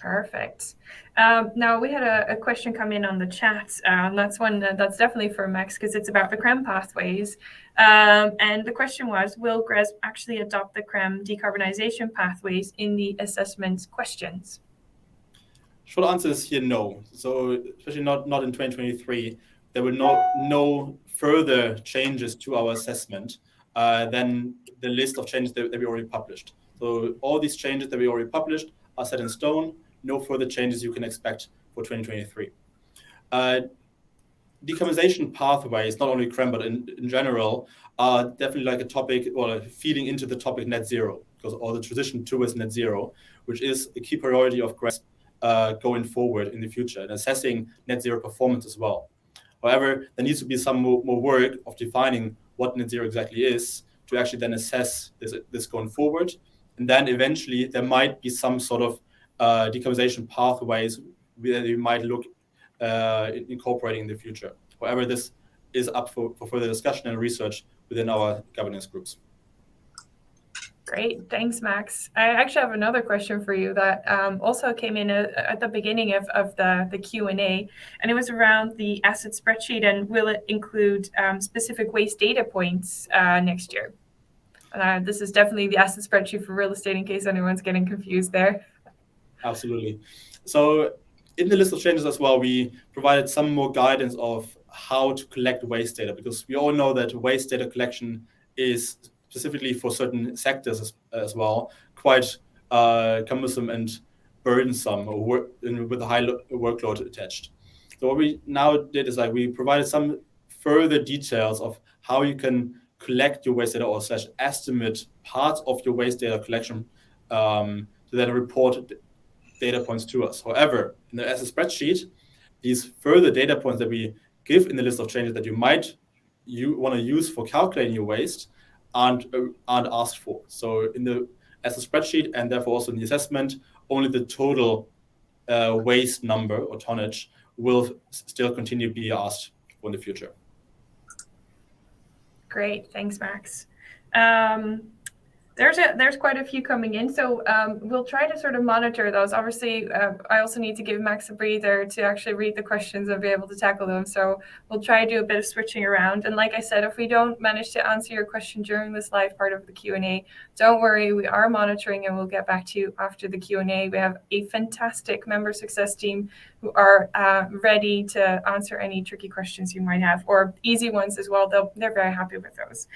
Perfect. Now we had a question come in on the chat, and that's one that's definitely for Max because it's about the CRREM pathways. And the question was, will GRESB actually adopt the CRREM decarbonization pathways in the assessment questions? Short answer is here no. So especially not in 2023, there will no further changes to our assessment than the list of changes that we already published. So all these changes that we already published are set in stone. No further changes you can expect for 2023. Decarbonization pathways, not only CRREM, but in general, are definitely like a topic or feeding into the topic net zero, because all the transition towards net zero, which is a key priority of GRESB going forward in the future and assessing net zero performance as well. However, there needs to be some more work of defining what net zero exactly is to actually then assess this going forward. And then eventually there might be some sort of decarbonization pathways that you might look incorporating in the future. However, this is up for further discussion and research within our governance groups. Great, thanks, Max. I actually have another question for you that also came in at the beginning of the Q&A, and it was around the asset spreadsheet, and will it include specific waste data points next year? This is definitely the asset spreadsheet for real estate, in case anyone's getting confused there. Absolutely. So in the list of changes as well, we provided some more guidance of how to collect waste data, because we all know that waste data collection is specifically for certain sectors as well, quite cumbersome and burdensome with a high workload attached. So what we now did is we provided some further details of how you can collect your waste data or / estimate parts of your waste data collection to then report data points to us. However, as a spreadsheet, these further data points that we give in the list of changes that you might want to use for calculating your waste aren't asked for. So as a spreadsheet, and therefore also in the assessment, only the total waste number or tonnage will still continue to be asked for in the future. Great, thanks, Max. There's quite a few coming in, so we'll try to sort of monitor those. Obviously, I also need to give Max a breather to actually read the questions and be able to tackle them. So we'll try to do a bit of switching around. And like I said, if we don't manage to answer your question during this live part of the Q&A, don't worry, we are monitoring and we'll get back to you after the Q&A. We have a fantastic member success team who are ready to answer any tricky questions you might have, or easy ones as well. They're very happy with those.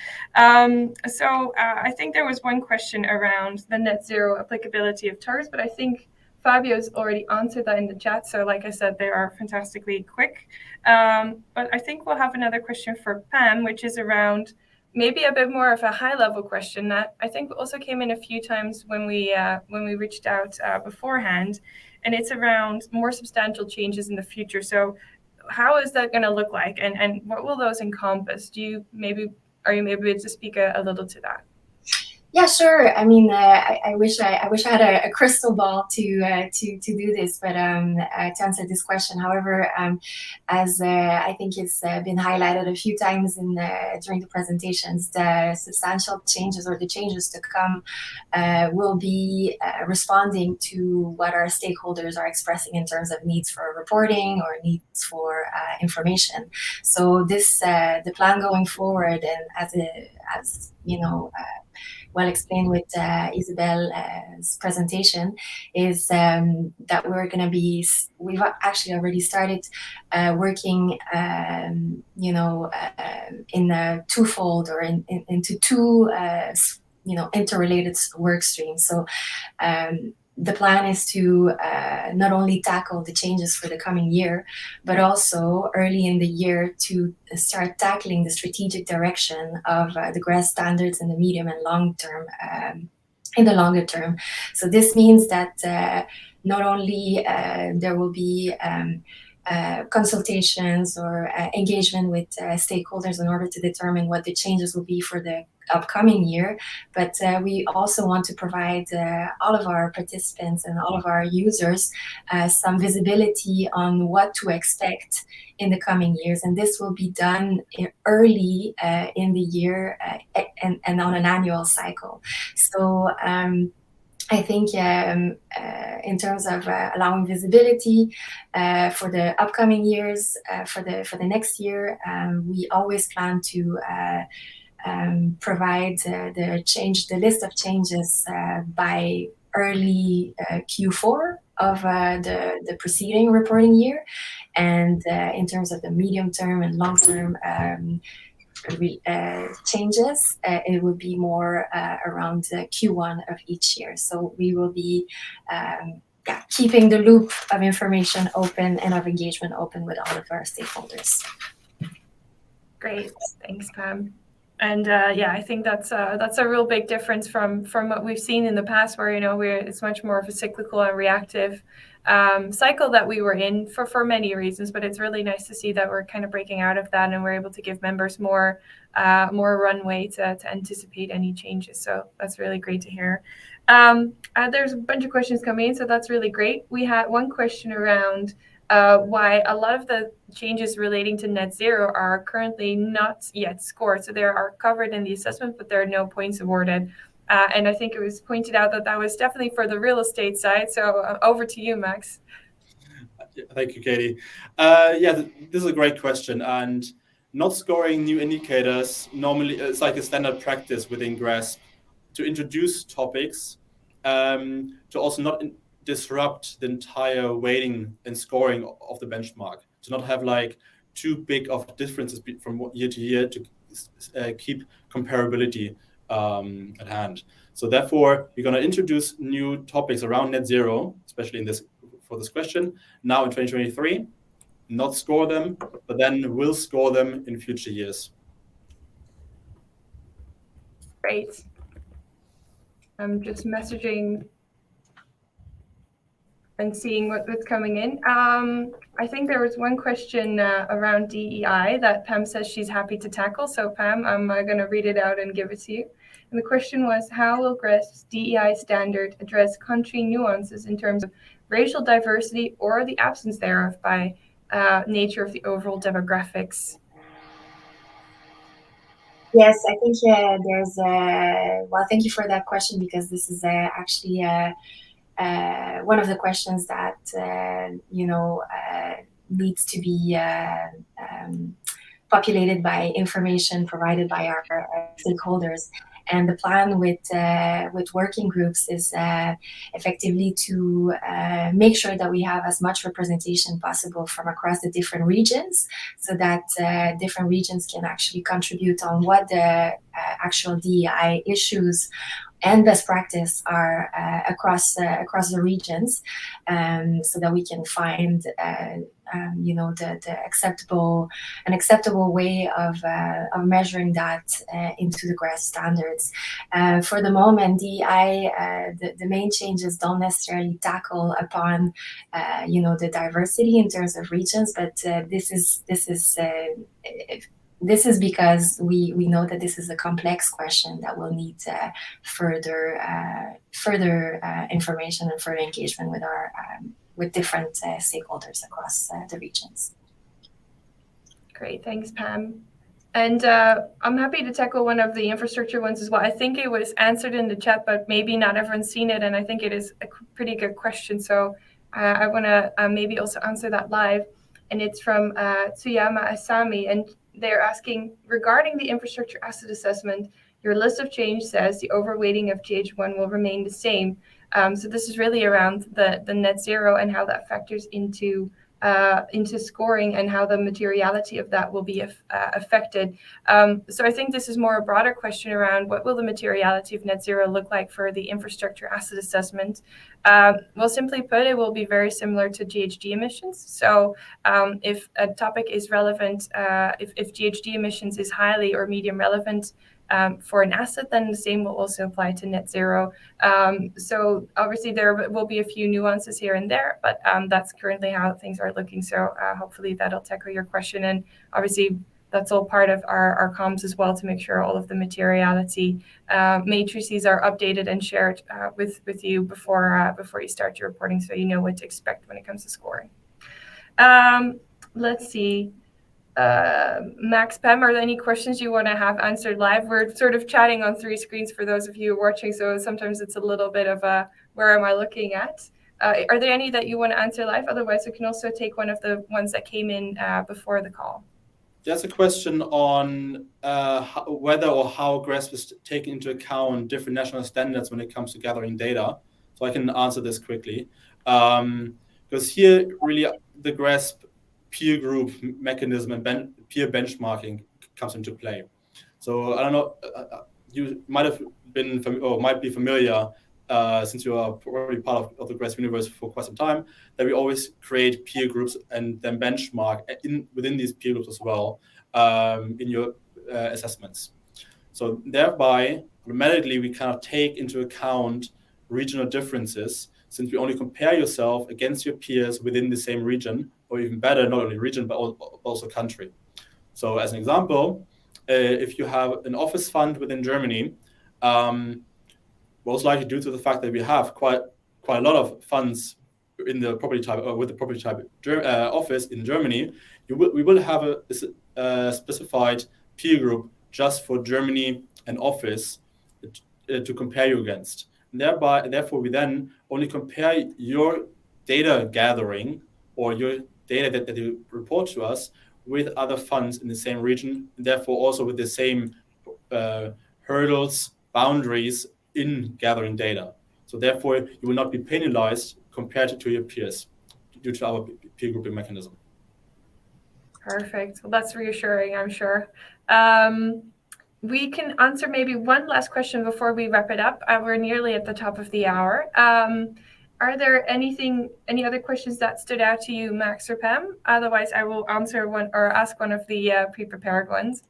So I think there was one question around the net zero applicability of TARs, but I think Fabio's already answered that in the chat. So like I said, they are fantastically quick. But I think we'll have another question for Pam, which is around maybe a bit more of a high level question that I think also came in a few times when we reached out beforehand. And it's around more substantial changes in the future. So how is that going to look like? And what will those encompass? Are you maybe able to speak a little to that? Yeah, sure. I mean, I wish I had a crystal ball to do this, but to answer this question. However, as I think it's been highlighted a few times during the presentations, the substantial changes or the changes to come will be responding to what our stakeholders are expressing in terms of needs for reporting or needs for information. So this the plan going forward, and as you know, well explained with Isabelle's presentation, is that we've actually already started working, in a twofold or into two, interrelated work streams. So the plan is to not only tackle the changes for the coming year, but also early in the year to start tackling the strategic direction of the GRESB standards in the medium and long term, in the longer term. So this means that not only there will be consultations or engagement with stakeholders in order to determine what the changes will be for the upcoming year, but we also want to provide all of our participants and all of our users some visibility on what to expect in the coming years. And this will be done early in the year and on an annual cycle. So I think in terms of allowing visibility for the upcoming years, for the next year, we always plan to provide the list of changes by early Q4 of the preceding reporting year, and in terms of the medium term and long term changes, it would be more around Q1 of each year. So we will be keeping the loop of information open and of engagement open with all of our stakeholders. Great, thanks, Pam. And yeah, I think that's a real big difference from what we've seen in the past, where it's much more of a cyclical and reactive cycle that we were in for many reasons. But it's really nice to see that we're kind of breaking out of that, and we're able to give members more runway to anticipate any changes. So that's really great to hear. There's a bunch of questions coming in, so that's really great. We had one question around why a lot of the changes relating to net zero are currently not yet scored. So they are covered in the assessment, but there are no points awarded. And I think it was pointed out that was definitely for the real estate side. So over to you, Max. Thank you, Katie. Yeah, this is a great question. And not scoring new indicators, normally it's like a standard practice within GRESB to introduce topics, to also not disrupt the entire weighting and scoring of the benchmark, to not have like too big of differences from year to year, to keep comparability at hand. So therefore, we're going to introduce new topics around net zero, especially for this question, now in 2023, not score them, but then we'll score them in future years. Great. I'm just messaging and seeing what's coming in. I think there was one question around DEI that Pam says she's happy to tackle. So Pam, I'm going to read it out and give it to you. And the question was, how will GRESB's DEI standard address country nuances in terms of racial diversity or the absence thereof by nature of the overall demographics? Yes, I think there's well, thank you for that question, because this is actually one of the questions that needs to be populated by information provided by our stakeholders. And the plan with working groups is effectively to make sure that we have as much representation possible from across the different regions, so that different regions can actually contribute on what the actual DEI issues and best practice are across the regions, so that we can find the acceptable way of measuring that into the GRESB standards. For the moment, DEI, the main changes don't necessarily tackle upon the diversity in terms of regions, but this is because we know that this is a complex question that will need further information and further engagement with different stakeholders across the regions. Great, thanks, Pam. And I'm happy to tackle one of the infrastructure ones as well. I think it was answered in the chat, but maybe not everyone's seen it, and I think it is a pretty good question. So I want to maybe also answer that live. And it's from Tsuyama Asami, and they're asking, regarding the infrastructure asset assessment, your list of change says the overweighting of GH1 will remain the same. So this is really around the net zero and how that factors into scoring and how the materiality of that will be affected. So I think this is more a broader question around what will the materiality of net zero look like for the infrastructure asset assessment. Well, simply put, it will be very similar to GHG emissions. So if a topic is relevant, if GHG emissions is highly or medium relevant for an asset, then the same will also apply to net zero. So obviously there will be a few nuances here and there, but that's currently how things are looking. So hopefully that'll tackle your question. And obviously that's all part of our comms as well, to make sure all of the materiality matrices are updated and shared with you before you start your reporting, so you know what to expect when it comes to scoring. Let's see. Max, Pam, are there any questions you want to have answered live? We're sort of chatting on 3 screens for those of you watching, so sometimes it's a little bit of a, where am I looking at? Are there any that you want to answer live? Otherwise, we can also take one of the ones that came in before the call. There's a question on whether or how GRESB is taking into account different national standards when it comes to gathering data. So I can answer this quickly. Because here, really, the GRESB peer group mechanism and peer benchmarking comes into play. So I don't know, you might have been or might be familiar, since you are already part of the GRESB universe for quite some time, that we always create peer groups and then benchmark within these peer groups as well in your assessments. So thereby, automatically, we kind of take into account regional differences, since we only compare yourself against your peers within the same region, or even better, not only region, but also country. So as an example, if you have an office fund within Germany, most likely due to the fact that we have quite a lot of funds in the property type or with the property type office in Germany, we will have a specified peer group just for Germany and office to compare you against. And therefore, we then only compare your data gathering or your data that you report to us with other funds in the same region, and therefore also with the same hurdles, boundaries in gathering data. So therefore, you will not be penalized compared to your peers due to our peer grouping mechanism. Perfect. Well, that's reassuring, I'm sure. We can answer maybe one last question before we wrap it up. We're nearly at the top of the hour. Are there any other questions that stood out to you, Max or Pam? Otherwise, I will answer one or ask one of the pre-prepared ones.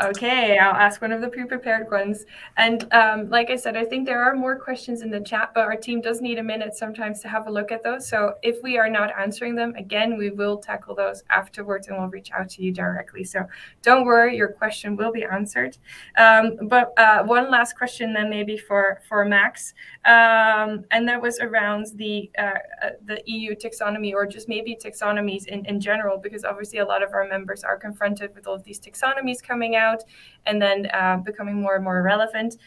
Okay, I'll ask one of the pre-prepared ones. And like I said, I think there are more questions in the chat, but our team does need a minute sometimes to have a look at those. So if we are not answering them, again, we will tackle those afterwards and we'll reach out to you directly. So don't worry, your question will be answered. But one last question then maybe for Max. And that was around the EU taxonomy, or just maybe taxonomies in general, because obviously a lot of our members are confronted with all of these taxonomies coming out and then becoming more and more relevant.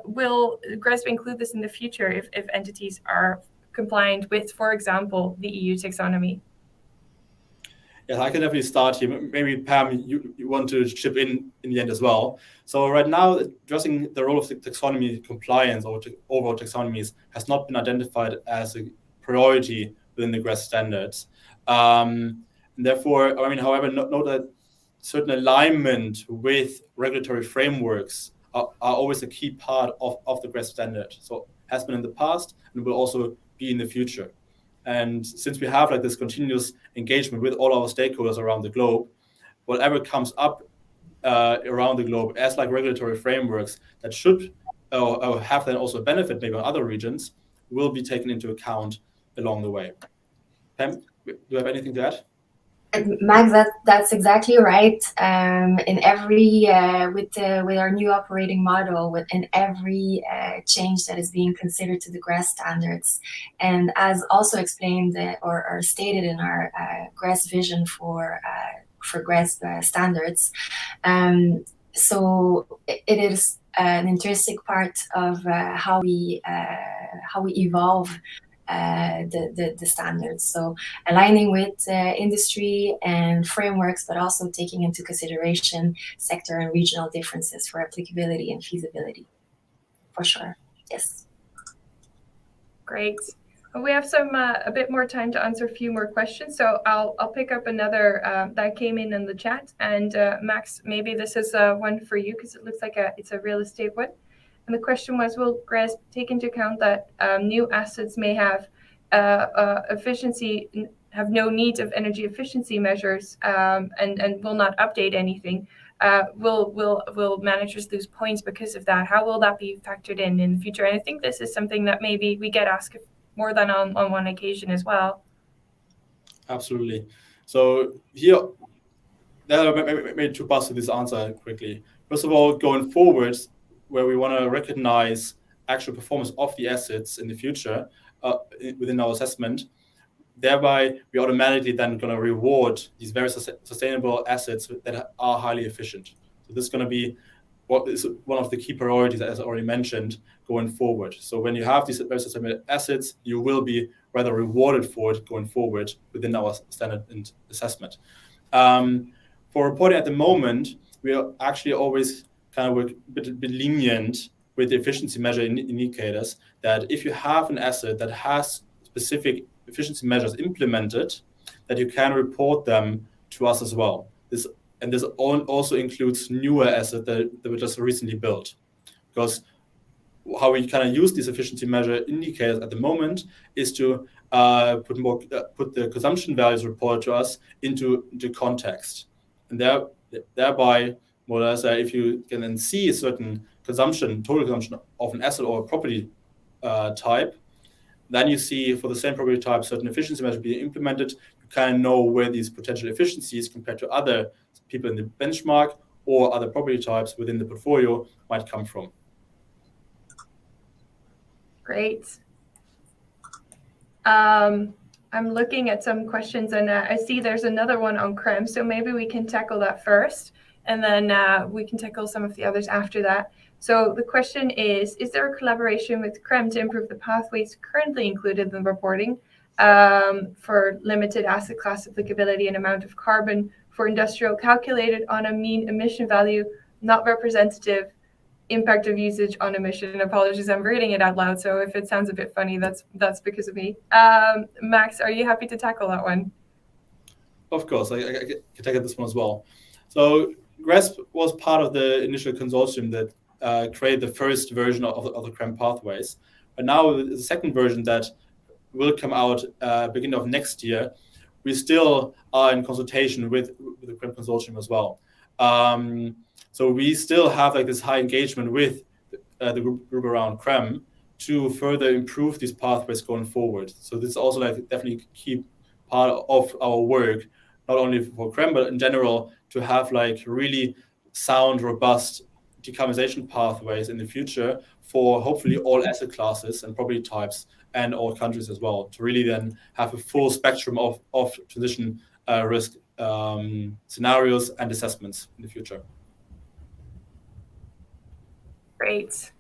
Will GRESB include this in the future if entities are compliant with, for example, the EU taxonomy? Yeah, I can definitely start here. Maybe Pam, you want to chip in the end as well. So right now, addressing the role of the taxonomy compliance or overall taxonomies has not been identified as a priority within the GRESB standards. And therefore, I mean, however, note that certain alignment with regulatory frameworks are always a key part of the GRESB standard. So has been in the past and will also be in the future. And since we have like this continuous engagement with all our stakeholders around the globe, whatever comes up around the globe as like regulatory frameworks that should or have then also benefit maybe on other regions will be taken into account along the way. Pam, do you have anything to add? Max, that's exactly right. In every with our new operating model, in every change that is being considered to the GRESB standards, and as also explained or stated in our GRESB vision for GRESB standards, so it is an intrinsic part of how we evolve the standards. So aligning with industry and frameworks, but also taking into consideration sector and regional differences for applicability and feasibility. For sure, yes. Great. We have a bit more time to answer a few more questions, so I'll pick up another that came in the chat. And Max, maybe this is one for you because it looks like it's a real estate one. And the question was, will GRESB take into account that new assets may have have no need of energy efficiency measures and will not update anything? Will managers lose points because of that? How will that be factored in the future? And I think this is something that maybe we get asked more than on one occasion as well. Absolutely. So here, there are maybe two parts to this answer quickly. First of all, going forward, where we want to recognize actual performance of the assets in the future within our assessment, thereby we automatically then going to reward these very sustainable assets that are highly efficient. So this is going to be what is one of the key priorities, as I already mentioned, going forward. So when you have these very sustainable assets, you will be rather rewarded for it going forward within our standard and assessment. For reporting at the moment, we are actually always kind of a bit lenient with the efficiency measure indicators, that if you have an asset that has specific efficiency measures implemented, that you can report them to us as well. This also includes newer assets that were just recently built. Because how we kind of use these efficiency measure indicators at the moment is to put the consumption values reported to us into context. And thereby, more or less, if you can then see a certain total consumption of an asset or a property type, then you see for the same property type certain efficiency measures being implemented. You kind of know where these potential efficiencies compared to other people in the benchmark or other property types within the portfolio might come from. Great. I'm looking at some questions, and I see there's another one on CREM, so maybe we can tackle that first, and then we can tackle some of the others after that. So the question is there a collaboration with CREM to improve the pathways currently included in reporting for limited asset class applicability and amount of carbon for industrial calculated on a mean emission value, not representative impact of usage on emission? Apologies, I'm reading it out loud, so if it sounds a bit funny, that's because of me. Max, are you happy to tackle that one? Of course, I can tackle this one as well. So GRESB was part of the initial consortium that created the first version of the CREM pathways. And now the second version that will come out beginning of next year, we still are in consultation with the CREM consortium as well. So we still have like this high engagement with the group around CREM to further improve these pathways going forward. So this is also like definitely a key part of our work, not only for CREM, but in general, to have like really sound, robust decarbonization pathways in the future for hopefully all asset classes and property types and all countries as well, to really then have a full spectrum of transition risk scenarios and assessments in the future. Great.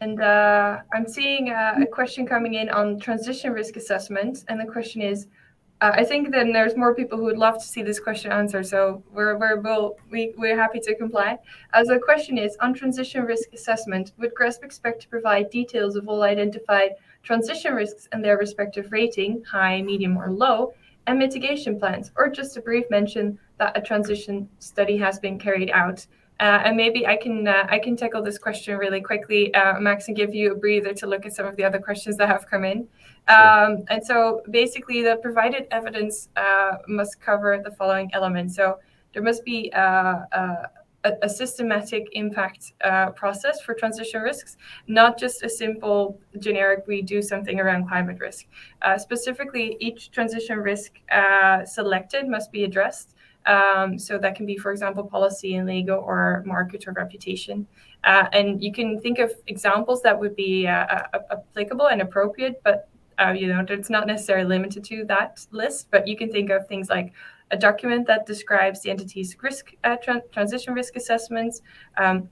And I'm seeing a question coming in on transition risk assessment, and the question is, I think then there's more people who would love to see this question answered, so we're happy to comply. As the question is, on transition risk assessment, would GRESB expect to provide details of all identified transition risks and their respective rating, high, medium, or low, and mitigation plans, or just a brief mention that a transition study has been carried out? And maybe I can tackle this question really quickly, Max, and give you a breather to look at some of the other questions that have come in. Sure. And so basically the provided evidence must cover the following elements. So there must be a systematic impact process for transition risks, not just a simple generic, we do something around climate risk. Specifically, each transition risk selected must be addressed. So that can be, for example, policy and legal or market or reputation. And you can think of examples that would be applicable and appropriate, but it's not necessarily limited to that list. But you can think of things like a document that describes the entity's risk transition risk assessments,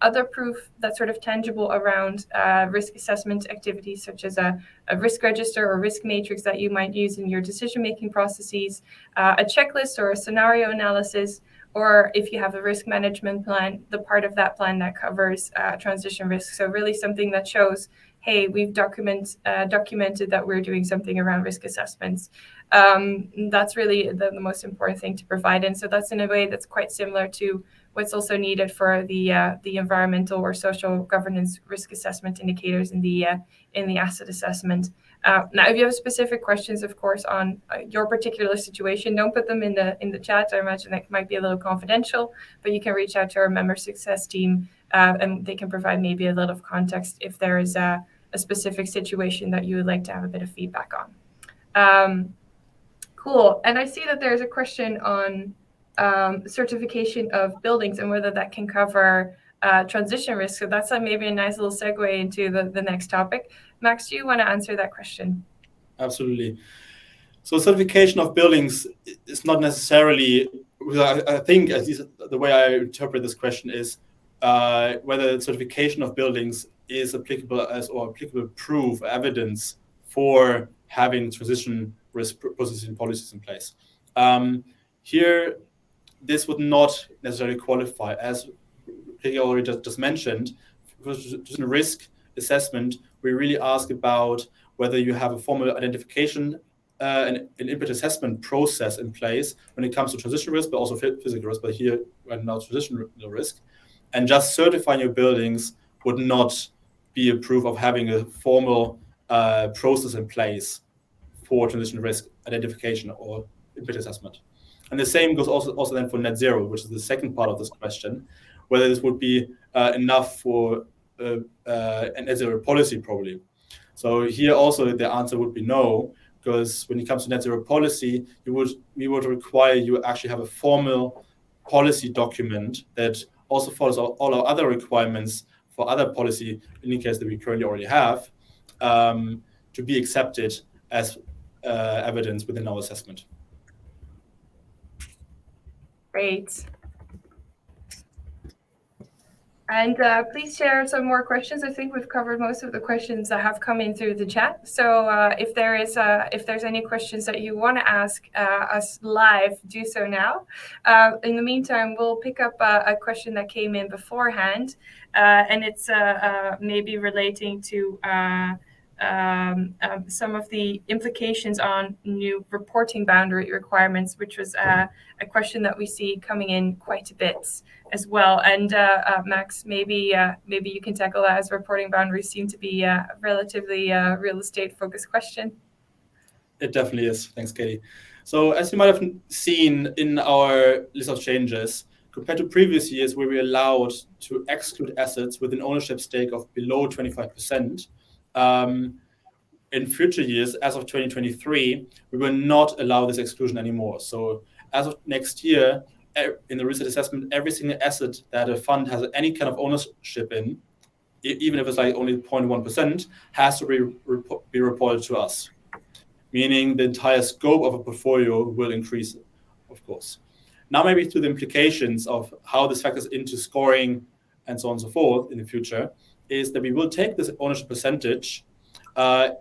other proof that's sort of tangible around risk assessment activities, such as a risk register or risk matrix that you might use in your decision-making processes, a checklist or a scenario analysis, or if you have a risk management plan, the part of that plan that covers transition risk. So really something that shows, hey, we've documented that we're doing something around risk assessments. That's really the most important thing to provide. And so that's in a way that's quite similar to what's also needed for the environmental or social governance risk assessment indicators in the asset assessment. Now, if you have specific questions, of course, on your particular situation, don't put them in the chat. I imagine that might be a little confidential, but you can reach out to our member success team, and they can provide maybe a little context if there is a specific situation that you would like to have a bit of feedback on. Cool. And I see that there's a question on certification of buildings and whether that can cover transition risk. So that's maybe a nice little segue into the next topic. Max, do you want to answer that question? Absolutely. So certification of buildings is not necessarily, I think, at least the way I interpret this question is whether certification of buildings is applicable or applicable proof, evidence for having transition risk processing policies in place. Here, this would not necessarily qualify, as I already just mentioned. For transition risk assessment, we really ask about whether you have a formal identification an impact assessment process in place when it comes to transition risk, but also physical risk, but here right now transition risk. And just certifying your buildings would not be a proof of having a formal process in place for transition risk identification or impact assessment. And the same goes also then for net zero, which is the second part of this question, whether this would be enough for a net zero policy probably. So here also the answer would be no, because when it comes to net zero policy, we would require you actually have a formal policy document that also follows all our other requirements for other policy indicators that we currently already have to be accepted as evidence within our assessment. Great. And please share some more questions. I think we've covered most of the questions that have come in through the chat. So if there's any questions that you want to ask us live, do so now. In the meantime, we'll pick up a question that came in beforehand, and it's maybe relating to some of the implications on new reporting boundary requirements, which was a question that we see coming in quite a bit as well. And Max, maybe you can tackle that, as reporting boundaries seem to be a relatively real estate focused question. It definitely is. Thanks, Katie. So as you might have seen in our list of changes, compared to previous years where we allowed to exclude assets with an ownership stake of below 25%, in future years, as of 2023, we will not allow this exclusion anymore. So as of next year, in the risk assessment, every single asset that a fund has any kind of ownership in, even if it's like only 0.1%, has to be reported to us, meaning the entire scope of a portfolio will increase, of course. Now maybe to the implications of how this factors into scoring and so on and so forth in the future, is that we will take this ownership percentage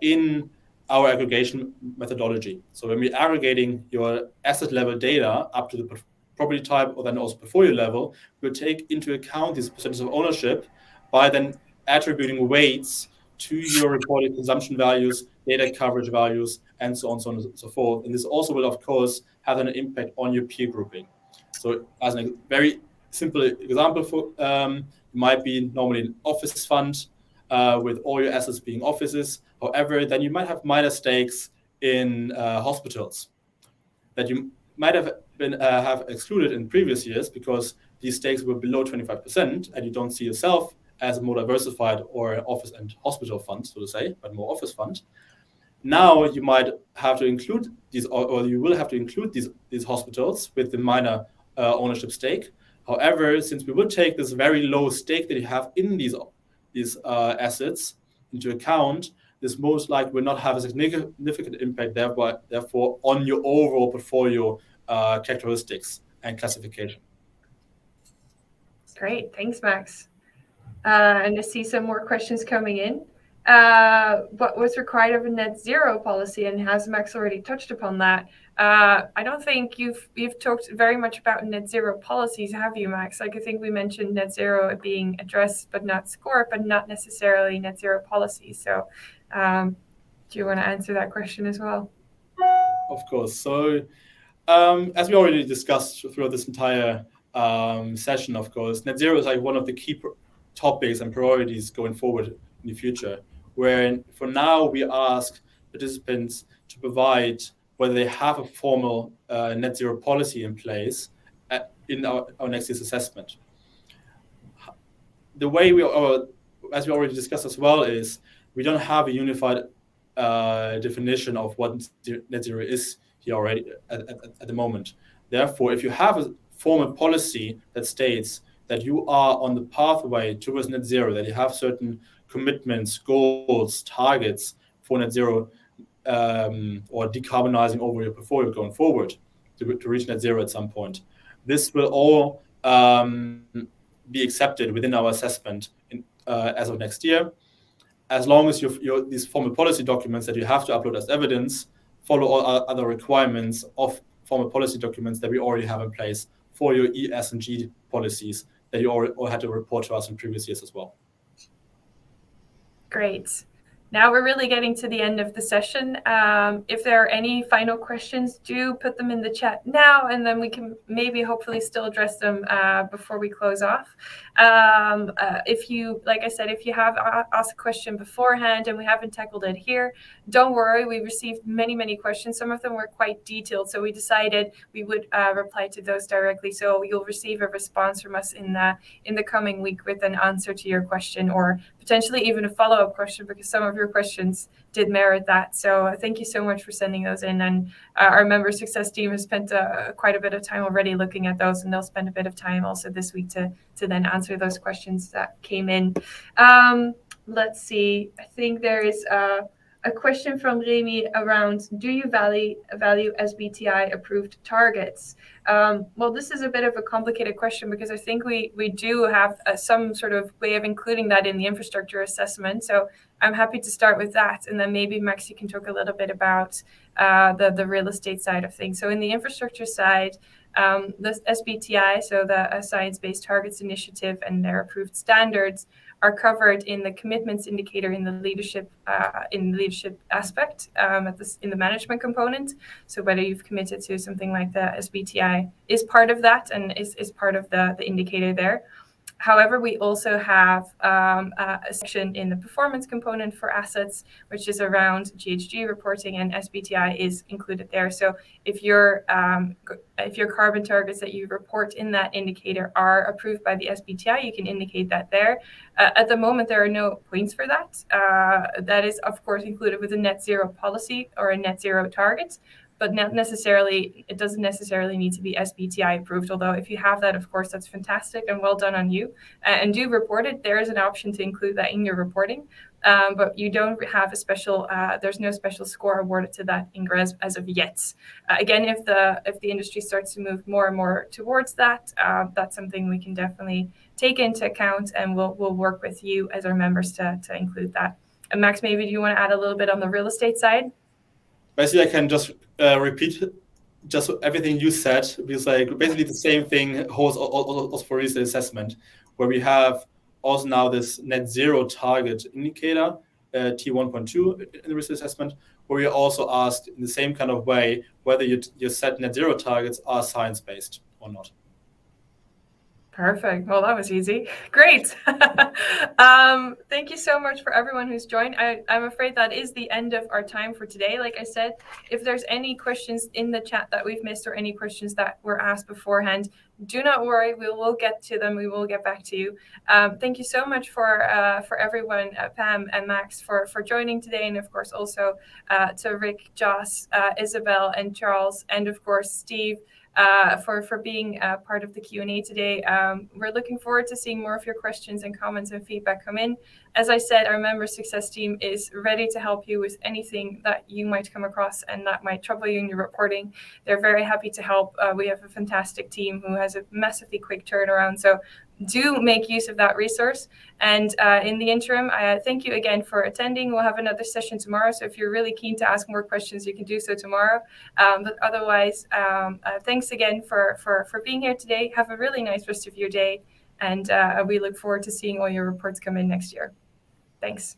in our aggregation methodology. So when we're aggregating your asset level data up to the property type or then also portfolio level, we'll take into account these percentages of ownership by then attributing weights to your reported consumption values, data coverage values, and so on and so forth. And this also will, of course, have an impact on your peer grouping. So as a very simple example, it might be normally an office fund with all your assets being offices. However, then you might have minor stakes in hospitals that you might have been have excluded in previous years because these stakes were below 25%, and you don't see yourself as a more diversified or office and hospital fund, so to say, but more office fund. Now you might have to include these, or you will have to include these hospitals with the minor ownership stake. However, since we will take this very low stake that you have in these assets into account, this most likely will not have a significant impact, therefore, on your overall portfolio characteristics and classification. Great, thanks, Max. And I see some more questions coming in. What was required of a net zero policy, and has Max already touched upon that? I don't think you've talked very much about net zero policies, have you, Max? Like, I think we mentioned net zero being addressed but not scored, but not necessarily net zero policies. So do you want to answer that question as well? Of course. So as we already discussed throughout this entire session, of course, net zero is like one of the key topics and priorities going forward in the future, where for now we ask participants to provide whether they have a formal net zero policy in place in our next year's assessment. The way as we already discussed as well, is we don't have a unified definition of what net zero is here already at the moment. Therefore, if you have a formal policy that states that you are on the pathway towards net zero, that you have certain commitments, goals, targets for net zero, or decarbonizing over your portfolio going forward to reach net zero at some point. This will all be accepted within our assessment as of next year, as long as these formal policy documents that you have to upload as evidence follow all other requirements of formal policy documents that we already have in place for your E, S, and G policies that you all had to report to us in previous years as well. Great. Now we're really getting to the end of the session. If there are any final questions, do put them in the chat now, and then we can maybe hopefully still address them before we close off. If you, like I said, if you have asked a question beforehand and we haven't tackled it here, don't worry. We received many questions. Some of them were quite detailed, so we decided we would reply to those directly. So you'll receive a response from us in the coming week with an answer to your question, or potentially even a follow-up question, because some of your questions did merit that. So thank you so much for sending those in. And our member success team has spent quite a bit of time already looking at those, and they'll spend a bit of time also this week to then answer those questions that came in. Let's see. I think there is a question from Remy around, do you value SBTI approved targets? Well, this is a bit of a complicated question, because I think we do have some sort of way of including that in the infrastructure assessment. So I'm happy to start with that. And then maybe Max, you can talk a little bit about the real estate side of things. So in the infrastructure side, the SBTI, so the Science-Based Targets Initiative, and their approved standards are covered in the commitments indicator in the leadership aspect in the management component. So whether you've committed to something like the SBTI is part of that and is part of the indicator there. However, we also have a section in the performance component for assets, which is around GHG reporting, and SBTI is included there. So if your carbon targets that you report in that indicator are approved by the SBTI, you can indicate that there. At the moment, there are no points for that. That is, of course, included with a net zero policy or a net zero target. But not necessarily, it doesn't necessarily need to be SBTI approved. Although if you have that, of course, that's fantastic and well done on you. And do report it. There is an option to include that in your reporting. But you don't have a special, there's no special score awarded to that in GRESB as of yet. Again, if the industry starts to move more and more towards that, that's something we can definitely take into account, and we'll work with you as our members to include that. And Max, maybe do you want to add a little bit on the real estate side? Basically, I can just repeat just everything you said, because like basically the same thing holds also for real estate assessment, where we have also now this net zero target indicator, T1.2 in the real estate assessment, where we also asked in the same kind of way whether your set net zero targets are science-based or not. Perfect. Well, that was easy. Great. Thank you so much for everyone who's joined. I'm afraid that is the end of our time for today. Like I said, if there's any questions in the chat that we've missed, or any questions that were asked beforehand, do not worry. We will get to them. We will get back to you. Thank you so much for everyone, Pam and Max, for joining today. And of course, also to Rick, Joss, Isabelle, and Charles, and of course, Steve, for being part of the Q&A today. We're looking forward to seeing more of your questions and comments and feedback come in. As I said, our member success team is ready to help you with anything that you might come across and that might trouble you in your reporting. They're very happy to help. We have a fantastic team who has a massively quick turnaround. So do make use of that resource. And in the interim, thank you again for attending. We'll have another session tomorrow. So if you're really keen to ask more questions, you can do so tomorrow. But otherwise, thanks again for being here today. Have a really nice rest of your day. And we look forward to seeing all your reports come in next year. Thanks.